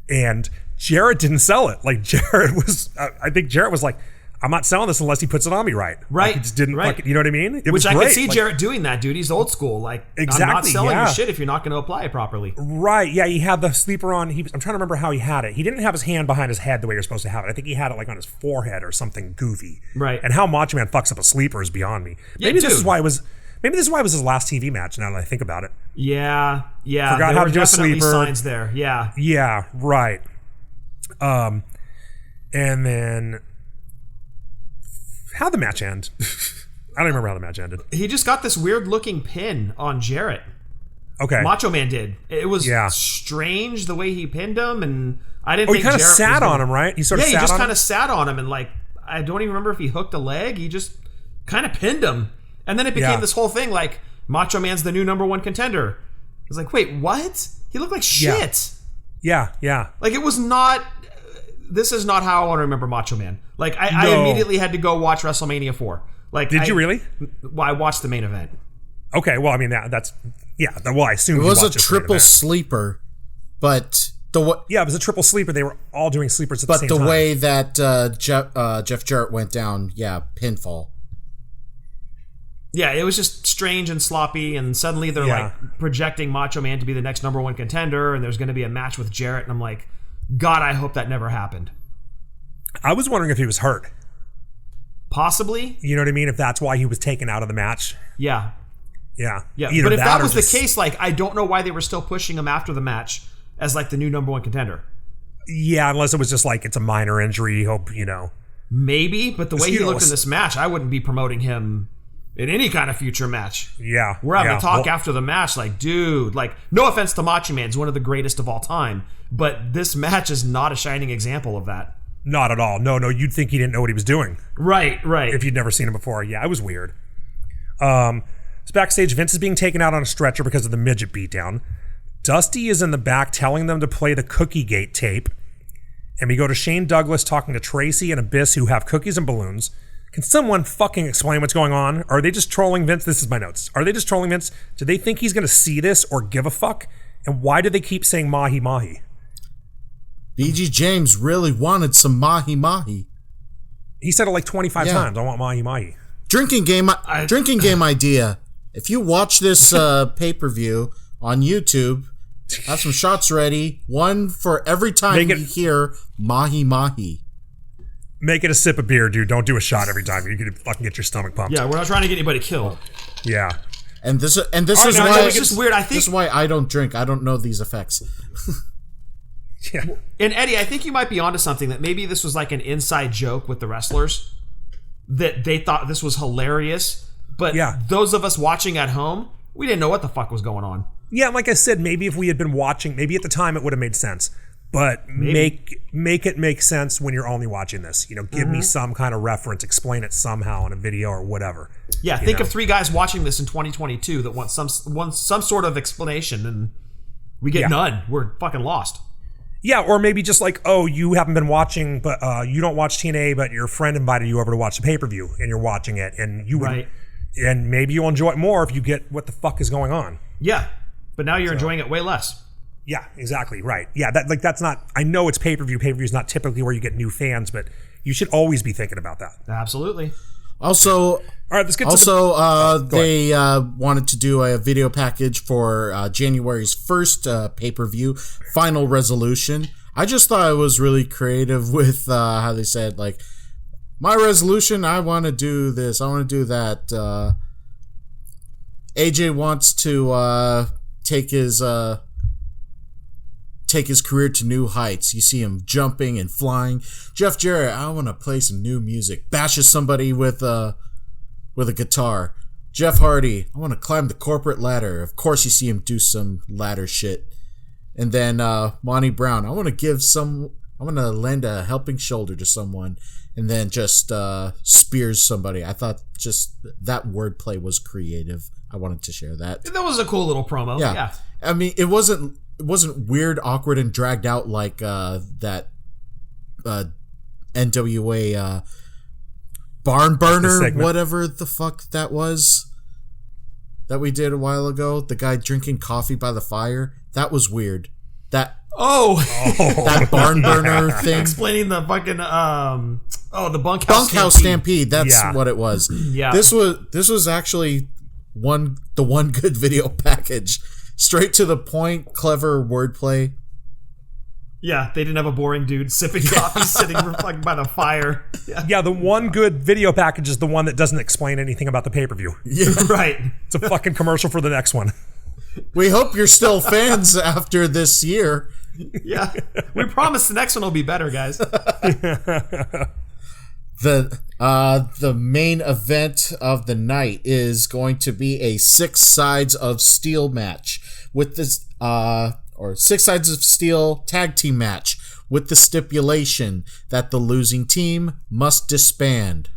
And Jarrett didn't sell it. Like, Jarrett was, I think Jarrett was like, I'm not selling this unless he puts it on me right. Right. Like, he just didn't fucking, you know what I mean? It Which was I great. could see Like, Jarrett doing that, dude. He's old school. Like, Exactly, I'm not selling yeah. your shit if you're not going to apply it properly. Right, yeah, he had the sleeper on. I'm trying to remember how he had it. He didn't have his hand behind his head the way you're supposed to have it. I think he had it like on his forehead or something goofy. Right. And how Macho Man fucks up a sleeper is beyond me. Yeah, Maybe this is dude. why it was. Maybe this is why it was his last TV match. Now that I think about it. Yeah. Forgot there how were to do a definitely sleeper. signs there. Yeah. Yeah, right. And then how'd the match end? I don't remember how the match ended. He just got this weird looking pin on Jarrett. Okay. Macho Man did. It was Yeah. strange the way he pinned him, and I didn't Oh, think he kind of Jarrett sat was gonna- on him, right? He sort of Yeah, sat he just on kind him. of sat on him, and like, I don't even remember if he hooked a leg. He just kind of pinned him. And then it became Yeah. this whole thing like, Macho Man's the new #1 contender. I was like, wait, what? He looked like Yeah. shit. Yeah. Like, it was not... This is not how I want to remember Macho Man. Like, I No. immediately had to go watch WrestleMania 4. Like, Did you really? Well, I watched the main event. Okay, well, I mean, that's... Yeah, well, I assume It you was a watched this triple event. sleeper, but Yeah, it was a triple sleeper. They were all doing sleepers at the but same the time. way that Jeff Jarrett went down, yeah, pinfall. Yeah, it was just strange and sloppy, and suddenly they're Yeah. like projecting Macho Man to be the next #1 contender, and there's going to be a match with Jarrett, and I'm like, God, I hope that never happened. I was wondering if he was hurt. Possibly, You know what I mean? If that's why he was taken out of the match. yeah. Yeah. Yeah, Either but if that or was just- the case, like, I don't know why they were still pushing him after the match as like the new #1 contender. Yeah, unless it was just like it's a minor injury. Hope, you know. Maybe, but the way he You know, looked in this match, I wouldn't be promoting him in any kind of future match. Yeah. We're having yeah. a talk Well, after the match, like, dude, like, no offense to Macho Man, he's one of the greatest of all time, but this match is not a shining example of that. Not at all. No, you'd think he didn't know what he was doing Right. if you'd never seen him before. Yeah, it was weird. So backstage, Vince is being taken out on a stretcher because of the midget beatdown. Dusty is in the back telling them to play the Cookie Gate tape. And we go to Shane Douglas talking to Tracy and Abyss, who have cookies and balloons. Can someone fucking explain what's going on? Are they just trolling Vince? This is my notes. Are they just trolling Vince? Do they think he's going to see this or give a fuck? And why do they keep saying Mahi Mahi? BG James really wanted some Mahi Mahi. He said it like 25 Yeah. times. I want Mahi Mahi. Drinking game idea. If you watch this pay-per-view on YouTube, have some shots ready. One for every time Make it- you hear Mahi Mahi. Make it a sip of beer, dude. Don't do a shot every time. You can fucking get your stomach pumped. Yeah, we're not trying to get anybody killed. Yeah. And this All right, is now, why it's just weird. I think, this is why I don't drink. I don't know these effects. Yeah. and Eddie, I think you might be onto something, that maybe this was like an inside joke with the wrestlers, that they thought this was hilarious, but Yeah. those of us watching at home, we didn't know what the fuck was going on. Yeah, like I said, maybe if we had been watching, maybe at the time it would have made sense. But make it make sense when you're only watching this. You know, give me some kind of reference, explain it somehow in a video or whatever. Yeah, You think know? of 3 guys watching this in 2022 that want some sort of explanation, and we get Yeah. none. We're fucking lost. Yeah, or maybe just like, oh, you haven't been watching, but you don't watch TNA, but your friend invited you over to watch the pay-per-view, and you're watching it, and you would, Right. and maybe you'll enjoy it more if you get what the fuck is going on. Yeah, but now you're enjoying it way less. Yeah, exactly, right. Yeah, that's not. I know it's pay-per-view. Pay-per-view is not typically where you get new fans, but you should always be thinking about that. Absolutely. Also, All right, let's get to they wanted to do a video package for January's first pay-per-view, Final Resolution. I just thought it was really creative with how they said, like, my resolution, I want to do this, I want to do that. AJ wants to take his career to new heights. You see him jumping and flying. Jeff Jarrett, I want to play some new music. Bashes somebody with a guitar. Jeff Hardy, I want to climb the corporate ladder. Of course you see him do some ladder shit. And then Monty Brown, I want to lend a helping shoulder to someone, and then just spears somebody. I thought just that wordplay was creative. I wanted to share that. That was a cool little promo. Yeah. I mean, it wasn't weird, awkward, and dragged out like that NWA barn burner, segment. whatever the fuck that was, that we did a while ago. The guy drinking coffee by the fire. That was weird. That Oh, that barn burner thing. explaining the fucking Oh, the bunkhouse stampede. That's what it was. Yeah. This was actually the one good video package. Straight to the point, clever wordplay. Yeah, they didn't have a boring dude sipping coffee sitting like by the fire. Yeah, the one good video package is the one that doesn't explain anything about the pay-per-view. Yeah, right. It's a fucking commercial for the next one. We hope you're still fans after this year. Yeah, we promise the next one will be better, guys. The main event of the night is going to be a 6 sides of steel match with this or 6 sides of steel tag team match with the stipulation that the losing team must disband.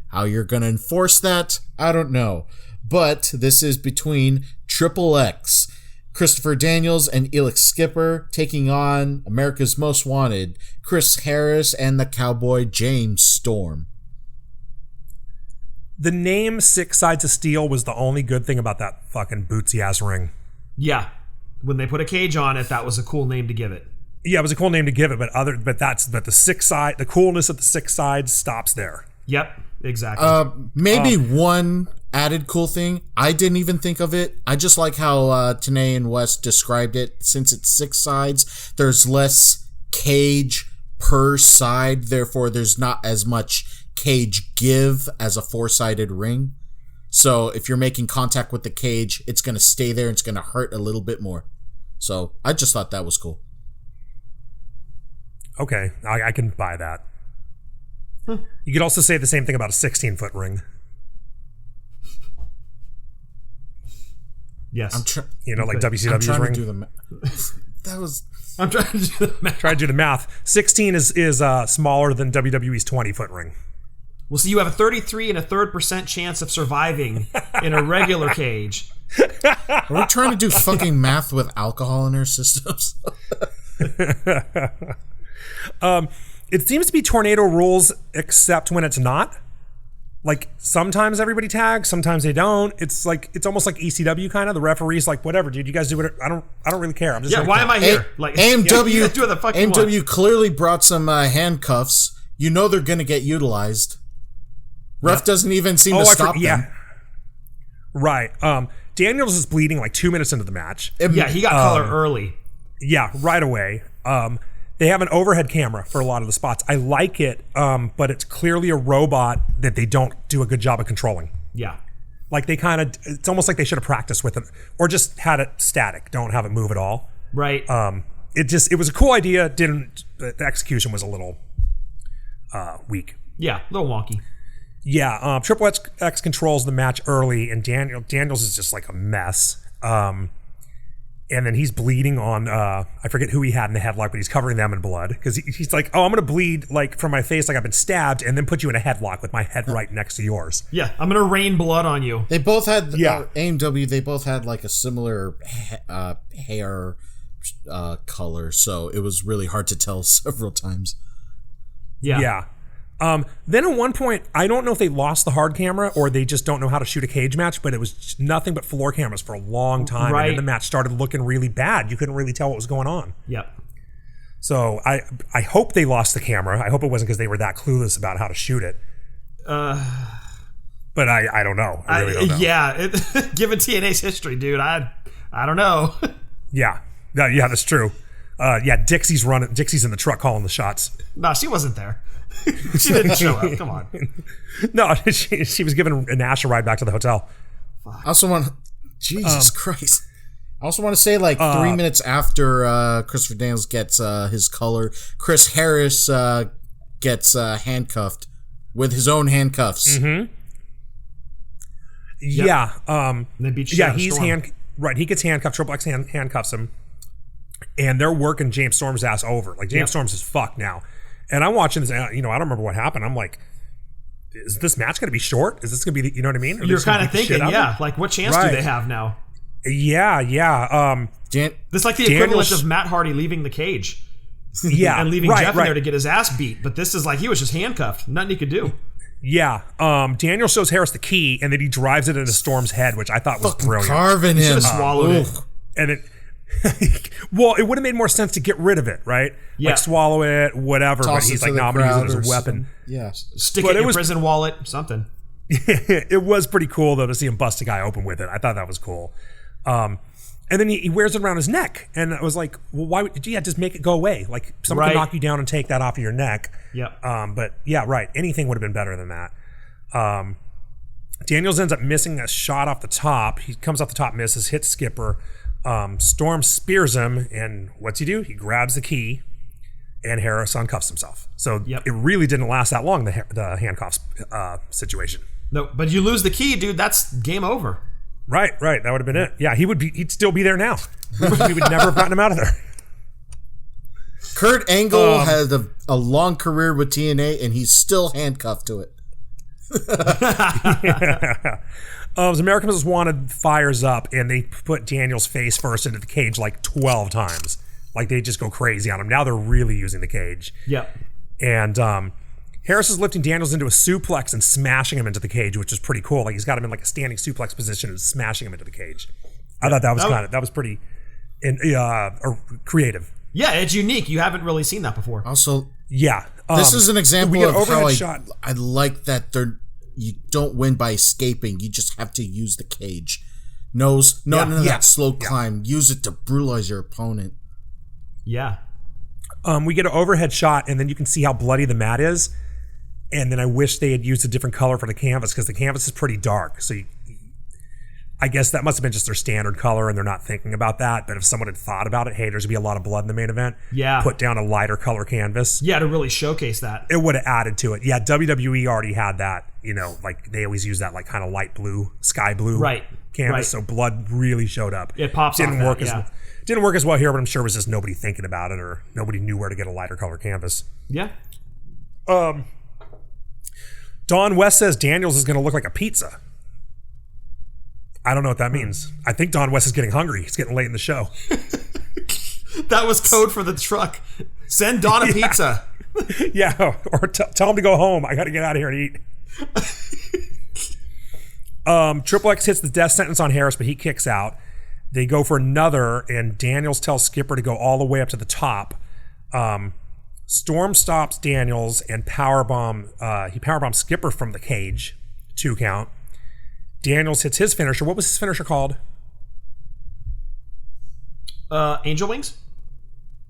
How you're going to enforce that, I don't know. But this is between Triple X, Christopher Daniels and Elix Skipper taking on America's Most Wanted, Chris Harris and the Cowboy James Storm. The name 6 Sides of Steel was the only good thing about that fucking bootsy ass ring. Yeah. When they put a cage on it, that was a cool name to give it. Yeah, it was a cool name to give it, but the coolness of the 6 sides stops there. Yep, exactly. Maybe one added cool thing. I didn't even think of it. I just like how Tanae and Wes described it. Since it's 6 sides, there's less cage per side. Therefore, there's not as much cage give as a 4-sided ring. So if you're making contact with the cage, it's going to stay there and it's going to hurt a little bit more. So I just thought that was cool. Okay, I can buy that. You could also say the same thing about a 16-foot ring. Yes. Like WCW's I'm trying ring. To do the that was... I'm trying to do the math. Try to do the math. 16 is smaller than WWE's 20-foot ring. Well, so you have a 33 and a third % chance of surviving in a regular cage. Are we trying to do fucking math with alcohol in our systems? It seems to be tornado rules, except when it's not. Like, sometimes everybody tags, sometimes they don't. It's almost like ECW kind of. The referee's like, whatever, dude, you guys do whatever. I don't really care. I'm just why am I here? AMW, do what the fuck you AMW want. clearly brought some handcuffs. You know they're going to get utilized. Ref doesn't even seem to stop them. Yeah. Right. Daniels is bleeding like 2 minutes into the match. Yeah, he got color early. Yeah, right away. They have an overhead camera for a lot of the spots. I like it, but it's clearly a robot that they don't do a good job of controlling. Yeah. Like it's almost like they should have practiced with it or just had it static. Don't have it move at all. Right. It was a cool idea. The execution was a little weak. Yeah, a little wonky. Yeah, Triple X controls the match early, and Daniels is just like a mess. And then he's bleeding on, I forget who he had in the headlock, but he's covering them in blood. Because he's like, oh, I'm going to bleed like from my face like I've been stabbed, and then put you in a headlock with my head right next to yours. Yeah, I'm going to rain blood on you. They both had, AMW, they both had like a similar hair color, so it was really hard to tell several times. Yeah. Yeah. Then at one point, I don't know if they lost the hard camera or they just don't know how to shoot a cage match, but it was nothing but floor cameras for a long time. Right. And then the match started looking really bad. You couldn't really tell what was going on. Yep. So I hope they lost the camera. I hope it wasn't because they were that clueless about how to shoot it. But I don't know. I really don't know. Yeah. Given TNA's history, dude, I don't know. Yeah, that's true. Dixie's in the truck calling the shots. No, she wasn't there. She didn't show up. Come on. No, she was giving Nash a ride back to the hotel. I also want... Jesus Christ. I also want to say, 3 minutes after Christopher Daniels gets his color, Chris Harris gets handcuffed with his own handcuffs. Mm-hmm. Yep. Yeah. They beat you out of Storm. Right, he gets handcuffed. Triple X handcuffs him. And they're working James Storm's ass over. Like, James Storm's is fucked now. And I'm watching this, I don't remember what happened. I'm like, is this match going to be short? Is this going to be, you know what I mean? You're kind of thinking, like, what chance do they have now? Yeah. This is like the equivalent of Matt Hardy leaving the cage. Yeah. And leaving Jeff in there to get his ass beat. But this is like, he was just handcuffed. Nothing he could do. Yeah. Daniel shows Harris the key, and then he drives it into Storm's head, which I thought was brilliant. Carving him. He should have swallowed it. And Well, it would have made more sense to get rid of it, right? Yeah. Like swallow it, whatever. Toss but it he's to like, the no, I'm going to use crowd it as a or weapon. something. Yeah. Stick But it in it your was- prison wallet, something. It was pretty cool, though, to see him bust a guy open with it. I thought that was cool. And then he wears it around his neck. And I was like, well, why would you just make it go away? Like, someone Right. can knock you down and take that off of your neck. Yep. But yeah, right. Anything would have been better than that. Daniels ends up missing a shot off the top. He comes off the top, misses, hits Skipper. Storm spears him, and what's he do? He grabs the key, and Harris uncuffs himself. So Yep. it really didn't last that long, the handcuffs situation. No, but you lose the key, dude. That's game over. Right. That would have been it. Yeah, he'd still be there now. We would never have gotten him out of there. Kurt Angle had a long career with TNA, and he's still handcuffed to it. American Most Wanted fires up, and they put Daniel's face first into the cage like 12 times. Like, they just go crazy on him. Now they're really using the cage. Yep. And Harris is lifting Daniels into a suplex and smashing him into the cage, which is pretty cool. Like, he's got him in like a standing suplex position and smashing him into the cage. I thought that was pretty creative. Yeah, it's unique. You haven't really seen that before. Also, Yeah. this is an example we get of overhead how shot. I like that you don't win by escaping. You just have to use the cage. None of that slow climb. Use it to brutalize your opponent. Yeah. We get an overhead shot, and then you can see how bloody the mat is. And then I wish they had used a different color for the canvas, because the canvas is pretty dark. So I guess that must have been just their standard color, and they're not thinking about that. But if someone had thought about it, hey, there's going to be a lot of blood in the main event. Yeah. Put down a lighter color canvas. Yeah, to really showcase that. It would have added to it. Yeah, WWE already had that. Like they always use that like kind of light blue, sky blue canvas. Right. So blood really showed up. It pops Didn't off work that, as didn't work as well here, but I'm sure it was just nobody thinking about it, or nobody knew where to get a lighter color canvas. Yeah. Don West says Daniels is going to look like a pizza. I don't know what that means. I think Don West is getting hungry. He's getting late in the show. That was code for the truck. Send Don a pizza. Yeah, or tell him to go home. I got to get out of here and eat. Triple X hits the death sentence on Harris, but he kicks out. They go for another, and Daniels tells Skipper to go all the way up to the top. Storm stops Daniels and he powerbombs Skipper from the cage. 2 count. Daniels hits his finisher. What was his finisher called? Angel Wings?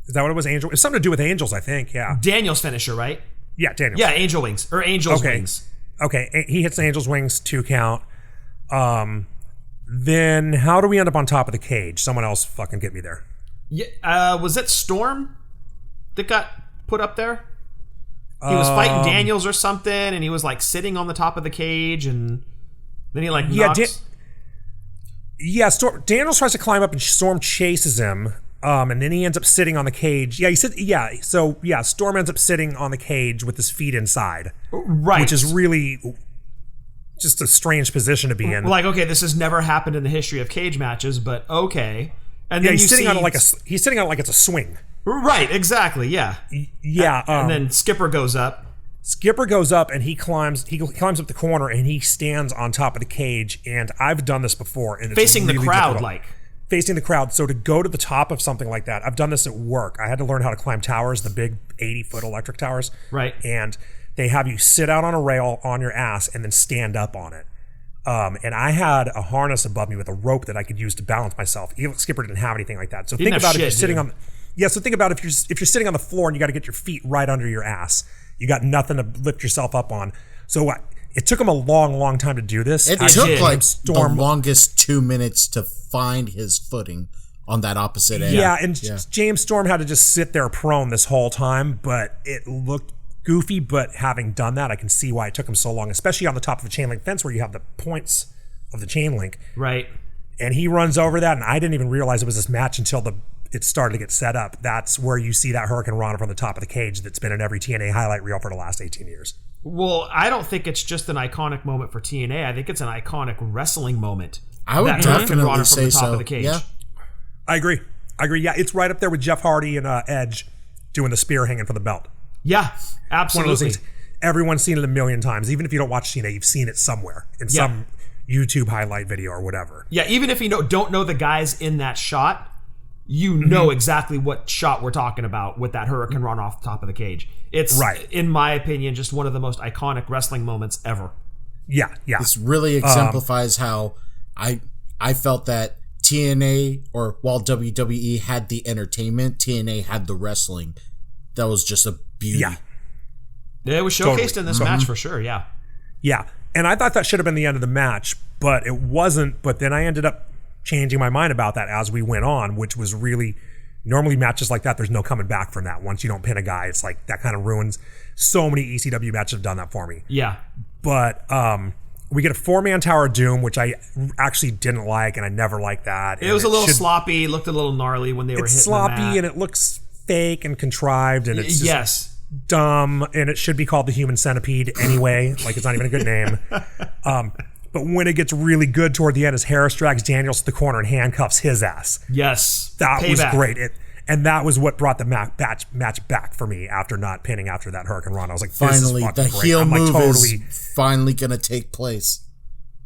Is that what it was? Angel? It's something to do with angels, I think. Yeah. Daniel's finisher, right? Yeah, Daniels. Yeah, Angel Wings. Or Angel's Wings. Okay, he hits the Angel's Wings, 2 count. Then how do we end up on top of the cage? Someone else fucking get me there. Yeah, was it Storm that got put up there? He was fighting Daniels or something, and he was like sitting on the top of the cage, and then he like knocks. Daniels tries to climb up, and Storm chases him. And then he ends up sitting on the cage. Storm ends up sitting on the cage with his feet inside. Right. Which is really just a strange position to be in. Like, okay, this has never happened in the history of cage matches, but okay. And then he's sitting on it like it's a swing. Right, exactly, yeah. Yeah. And then Skipper goes up. Skipper goes up, and he climbs up the corner, and he stands on top of the cage. And I've done this before, and it's facing really the crowd, difficult. Facing the crowd. So to go to the top of something like that, I've done this at work. I had to learn how to climb towers, the big 80-foot electric towers. Right. And they have you sit out on a rail on your ass and then stand up on it. And I had a harness above me with a rope that I could use to balance myself. Even Skipper didn't have anything like that. So think about if you're sitting on. Yeah. So think about if you're sitting on the floor and you got to get your feet right under your ass. You got nothing to lift yourself up on. So it took him a long, long time to do this. It took like the longest 2 minutes to find his footing on that opposite end. Yeah, and James Storm had to just sit there prone this whole time, but it looked goofy. But having done that, I can see why it took him so long, especially on the top of a chain link fence where you have the points of the chain link. Right. And he runs over that, and I didn't even realize it was this match until it started to get set up. That's where you see that Hurricane Rana from the top of the cage that's been in every TNA highlight reel for the last 18 years. Well, I don't think it's just an iconic moment for TNA. I think it's an iconic wrestling moment. I would definitely say so. Of the cage. Yeah, I agree. Yeah, it's right up there with Jeff Hardy and Edge doing the spear hanging from the belt. Yeah, absolutely. One of those things. Everyone's seen it a million times. Even if you don't watch TNA, you've seen it somewhere in some YouTube highlight video or whatever. Yeah, even if you don't know the guys in that shot, you know exactly what shot we're talking about with that Hurricane Run off the top of the cage. It's, in my opinion, just one of the most iconic wrestling moments ever. Yeah. This really exemplifies how I felt that TNA, or while WWE had the entertainment, TNA had the wrestling. That was just a beauty. Yeah. It was showcased in this match for sure, yeah. Yeah. And I thought that should have been the end of the match, but it wasn't. But then I ended up changing my mind about that as we went on, which was really, normally matches like that, there's no coming back from that. Once you don't pin a guy, it's like that kind of ruins. So many ECW matches have done that for me. Yeah. But we get a 4-man Tower of Doom, which I actually didn't like, and I never liked that. It was a little sloppy, looked a little gnarly when they were hitting sloppy, the mat. and it looks fake and contrived, and it's just dumb, and it should be called the Human Centipede anyway. Like, it's not even a good name. But when it gets really good toward the end, as Harris drags Daniels to the corner and handcuffs his ass. Yes. That Payback. was great. And that was what brought the match back for me after not pinning after that Hurricane Run. I was like, finally, the great. heel move is finally going to take place.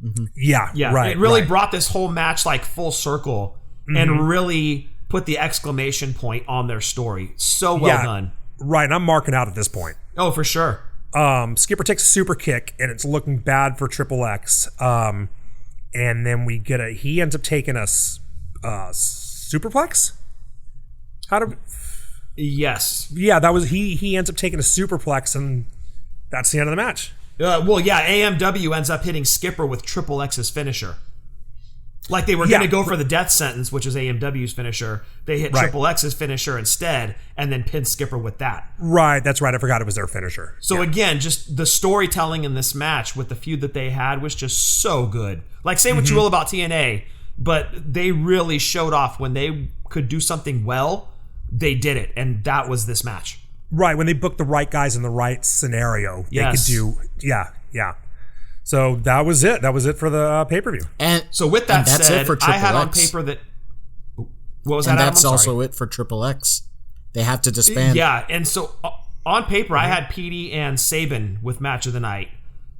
Mm-hmm. Yeah, right. It really brought this whole match like full circle and really put the exclamation point on their story. So well done. Right, and I'm marking out at this point. Oh, for sure. Skipper takes a super kick, and it's looking bad for Triple X. And then he ends up taking a superplex? Yes. Yeah, that was he ends up taking a superplex, and that's the end of the match. AMW ends up hitting Skipper with Triple X's finisher. Like they were going to go for the death sentence, which is AMW's finisher. They hit Triple X's finisher instead, and then pinned Skipper with that. Right, that's right. I forgot it was their finisher. So again, just the storytelling in this match with the feud that they had was just so good. Like, say what you will about TNA, but they really showed off when they could do something well, they did it, and that was this match. Right, when they booked the right guys in the right scenario, they could do, yeah. So that was it. That was it for the pay-per-view. And so with that said, I had on X. paper that... What was that, And Adam? that's also it for Triple X. They have to disband. Yeah, and so on paper, I had Petey and Sabin with Match of the Night.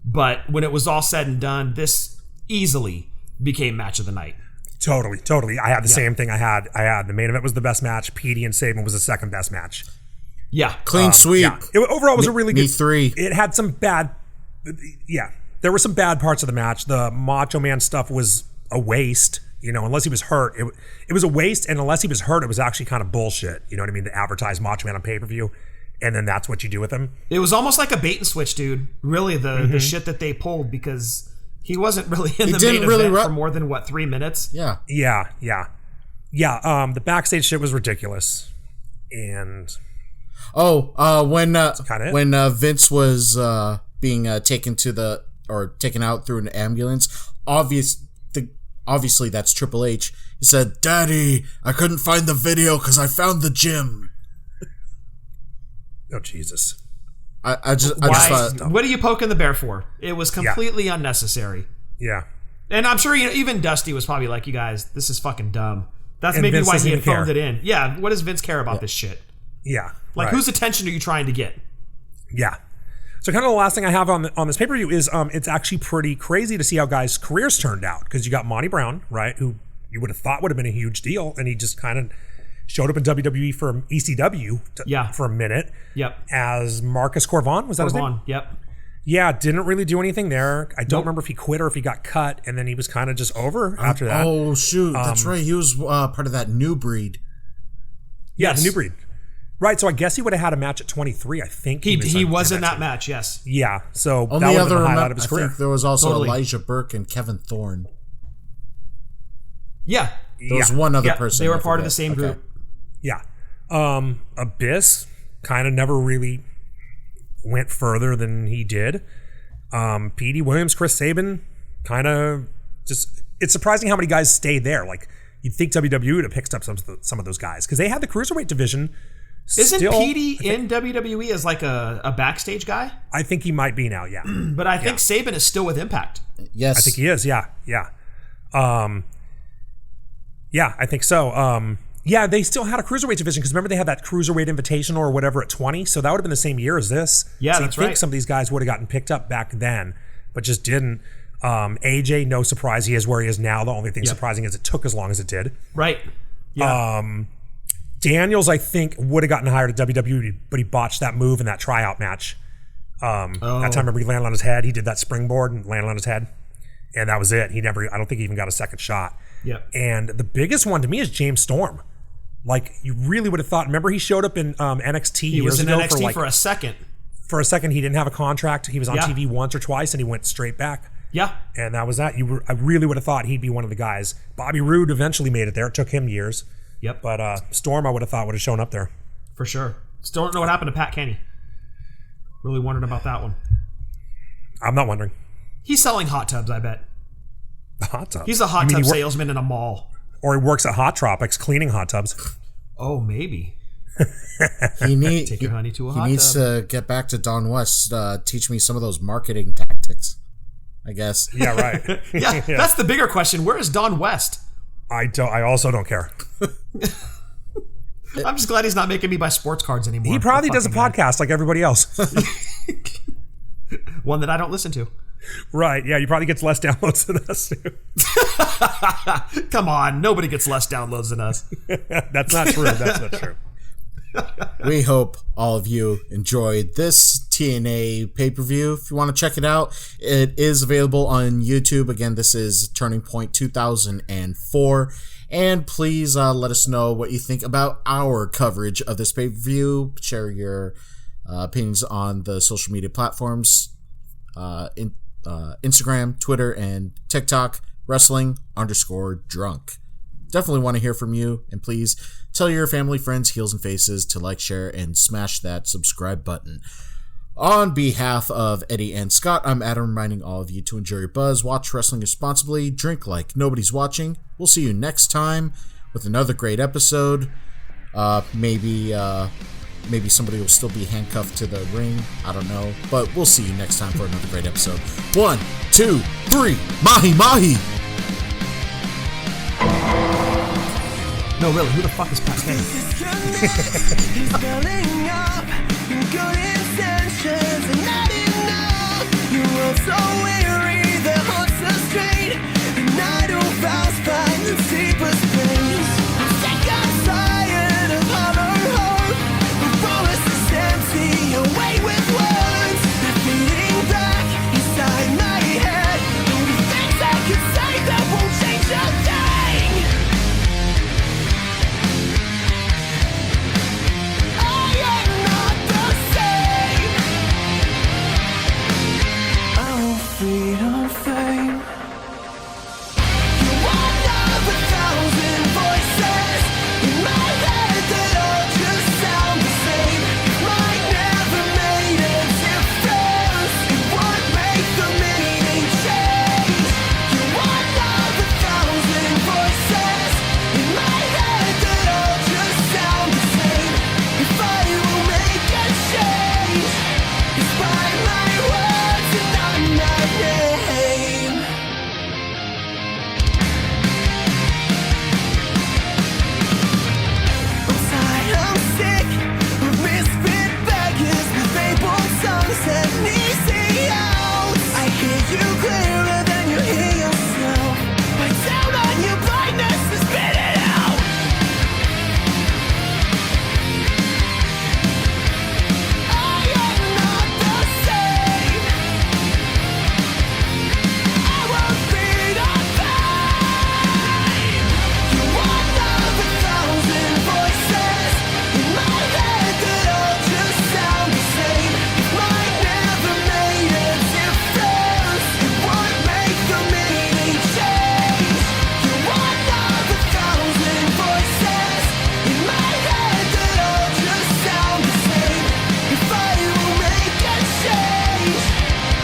But when it was all said and done, this easily became Match of the Night. Totally. I had the same thing. I had the main event was the best match. Petey and Sabin was the second best match. Yeah. Clean sweep. Yeah. Overall, it was a really good... Me3. It had some bad... Yeah. There were some bad parts of the match. The Macho Man stuff was a waste, unless he was hurt. It was a waste, and unless he was hurt, it was actually kind of bullshit. You know what I mean? To advertise Macho Man on pay-per-view, and then that's what you do with him. It was almost like a bait and switch, dude. Really, the shit that they pulled, because he wasn't really in the main event for more than, 3 minutes? Yeah. The backstage shit was ridiculous. And... when Vince was being taken out through an ambulance, obviously that's Triple H. He said, "Daddy, I couldn't find the video because I found the gym." Oh, Jesus. I just thought, what are you poking the bear for? It was completely unnecessary. Yeah. And I'm sure even Dusty was probably like, "You guys, this is fucking dumb." That's and maybe Vince why he had phoned care. it in. Yeah, what does Vince care about this shit? Yeah. Like, whose attention are you trying to get? Yeah. So kind of the last thing I have on this pay-per-view is it's actually pretty crazy to see how guys' careers turned out, because you got Monty Brown, right, who you would have thought would have been a huge deal, and he just kind of showed up in WWE from ECW for a minute. Yep. As Marcus Corvon, was that his name? Yep. Yeah, didn't really do anything there. I don't remember if he quit or if he got cut, and then he was kind of just over after that. Oh, shoot. That's right. He was part of that New Breed. Yeah, the New Breed. Right, so I guess he would have had a match at 23. I think he was in that match. Yes. Yeah, so that would have been the highlight of his career. I think there was also Elijah Burke and Kevin Thorne. Yeah, there was one other person. They were part of the same group. Yeah, Abyss kind of never really went further than he did. Petey Williams, Chris Sabin, kind of just. It's surprising how many guys stayed there. Like, you'd think WWE would have picked up some of those guys, because they had the cruiserweight division. Isn't Petey in WWE as like a backstage guy? I think he might be now, yeah. But I think Sabin is still with Impact. Yes. I think he is, yeah. I think so. They still had a cruiserweight division, because remember they had that cruiserweight invitational or whatever at 20, so that would have been the same year as this. Yeah, so that's I think right. some of these guys would have gotten picked up back then, but just didn't. AJ, no surprise, he is where he is now. The only thing surprising is it took as long as it did. Right. Yeah. Daniels, I think, would have gotten hired at WWE, but he botched that move in that tryout match. That time, remember, he landed on his head. He did that springboard and landed on his head. And that was it. I don't think he even got a second shot. Yep. And the biggest one to me is James Storm. Like, you really would have thought, remember he showed up in NXT He was in years ago NXT for a second. For a second, he didn't have a contract. He was on Yeah. TV once or twice, and he went straight back. Yeah. And that was that. I really would have thought he'd be one of the guys. Bobby Roode eventually made it there. It took him years. Yep. But Storm, I would have thought, would have shown up there. For sure. Still don't know what happened to Pat Kenny. Really wondered about that one. I'm not wondering. He's selling hot tubs, I bet. Hot tubs? He's a hot tub salesman in a mall. Or he works at Hot Tropics cleaning hot tubs. Oh, maybe. Take your honey to a hot He needs tub. to get back to Don West, teach me some of those marketing tactics, I guess. Yeah, right. Yeah, that's the bigger question. Where is Don West? I also don't care. I'm just glad he's not making me buy sports cards anymore. He probably does a podcast like everybody else. One that I don't listen to. Right, yeah, he probably gets less downloads than us too. Come on, nobody gets less downloads than us. That's not true. That's not true. We hope all of you enjoyed this TNA pay-per-view. If you want to check it out, it is available on YouTube. Again, this is Turning Point 2004. And please let us know what you think about our coverage of this pay-per-view. Share your opinions on the social media platforms. Instagram, Twitter, and TikTok, wrestling_drunk. Definitely want to hear from you, and please tell your family, friends, heels, and faces to like, share, and smash that subscribe button. On behalf of Eddie and Scott, I'm Adam, reminding all of you to enjoy your buzz, watch wrestling responsibly, drink like nobody's watching. We'll see you next time with another great episode. Maybe somebody will still be handcuffed to the ring. I don't know. But we'll see you next time for another great episode. 1, 2, 3. Mahi Mahi. No, really, who the fuck is Pat Kenny? He's building up good intentions and not enough. You were so weary, the hearts are straight. The night of vows find the deepest place. I'm sick and tired of hollow hope. The promises empty away with words. They're beating back inside my head. Only things I can say that won't change a thing. Freedom, fame. You're one of 1,000 voices in my head that all just sound the same. Mine never made a difference. It would make the meaning change. You're one of 1,000 voices in my head that all just sound the same. If I will make a change, it's by my words and not my name. I'm tired, I'm sick of misfit beggars with fabled songs and easy out. I hear you clearer than you hear yourself. Bite down on your blindness and spit it out. I am not the same. I won't be the same. You're one of 1,000 voices in my head that all just sound the same. Mine never made a difference. It would make the meaning change. You're one of 1,000 voices in my head that all just sound the same. If I will make a change,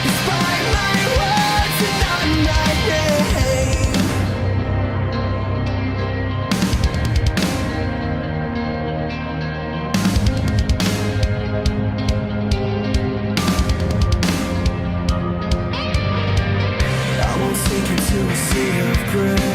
it's by my words and not my name. I won't sink into a sea of gray.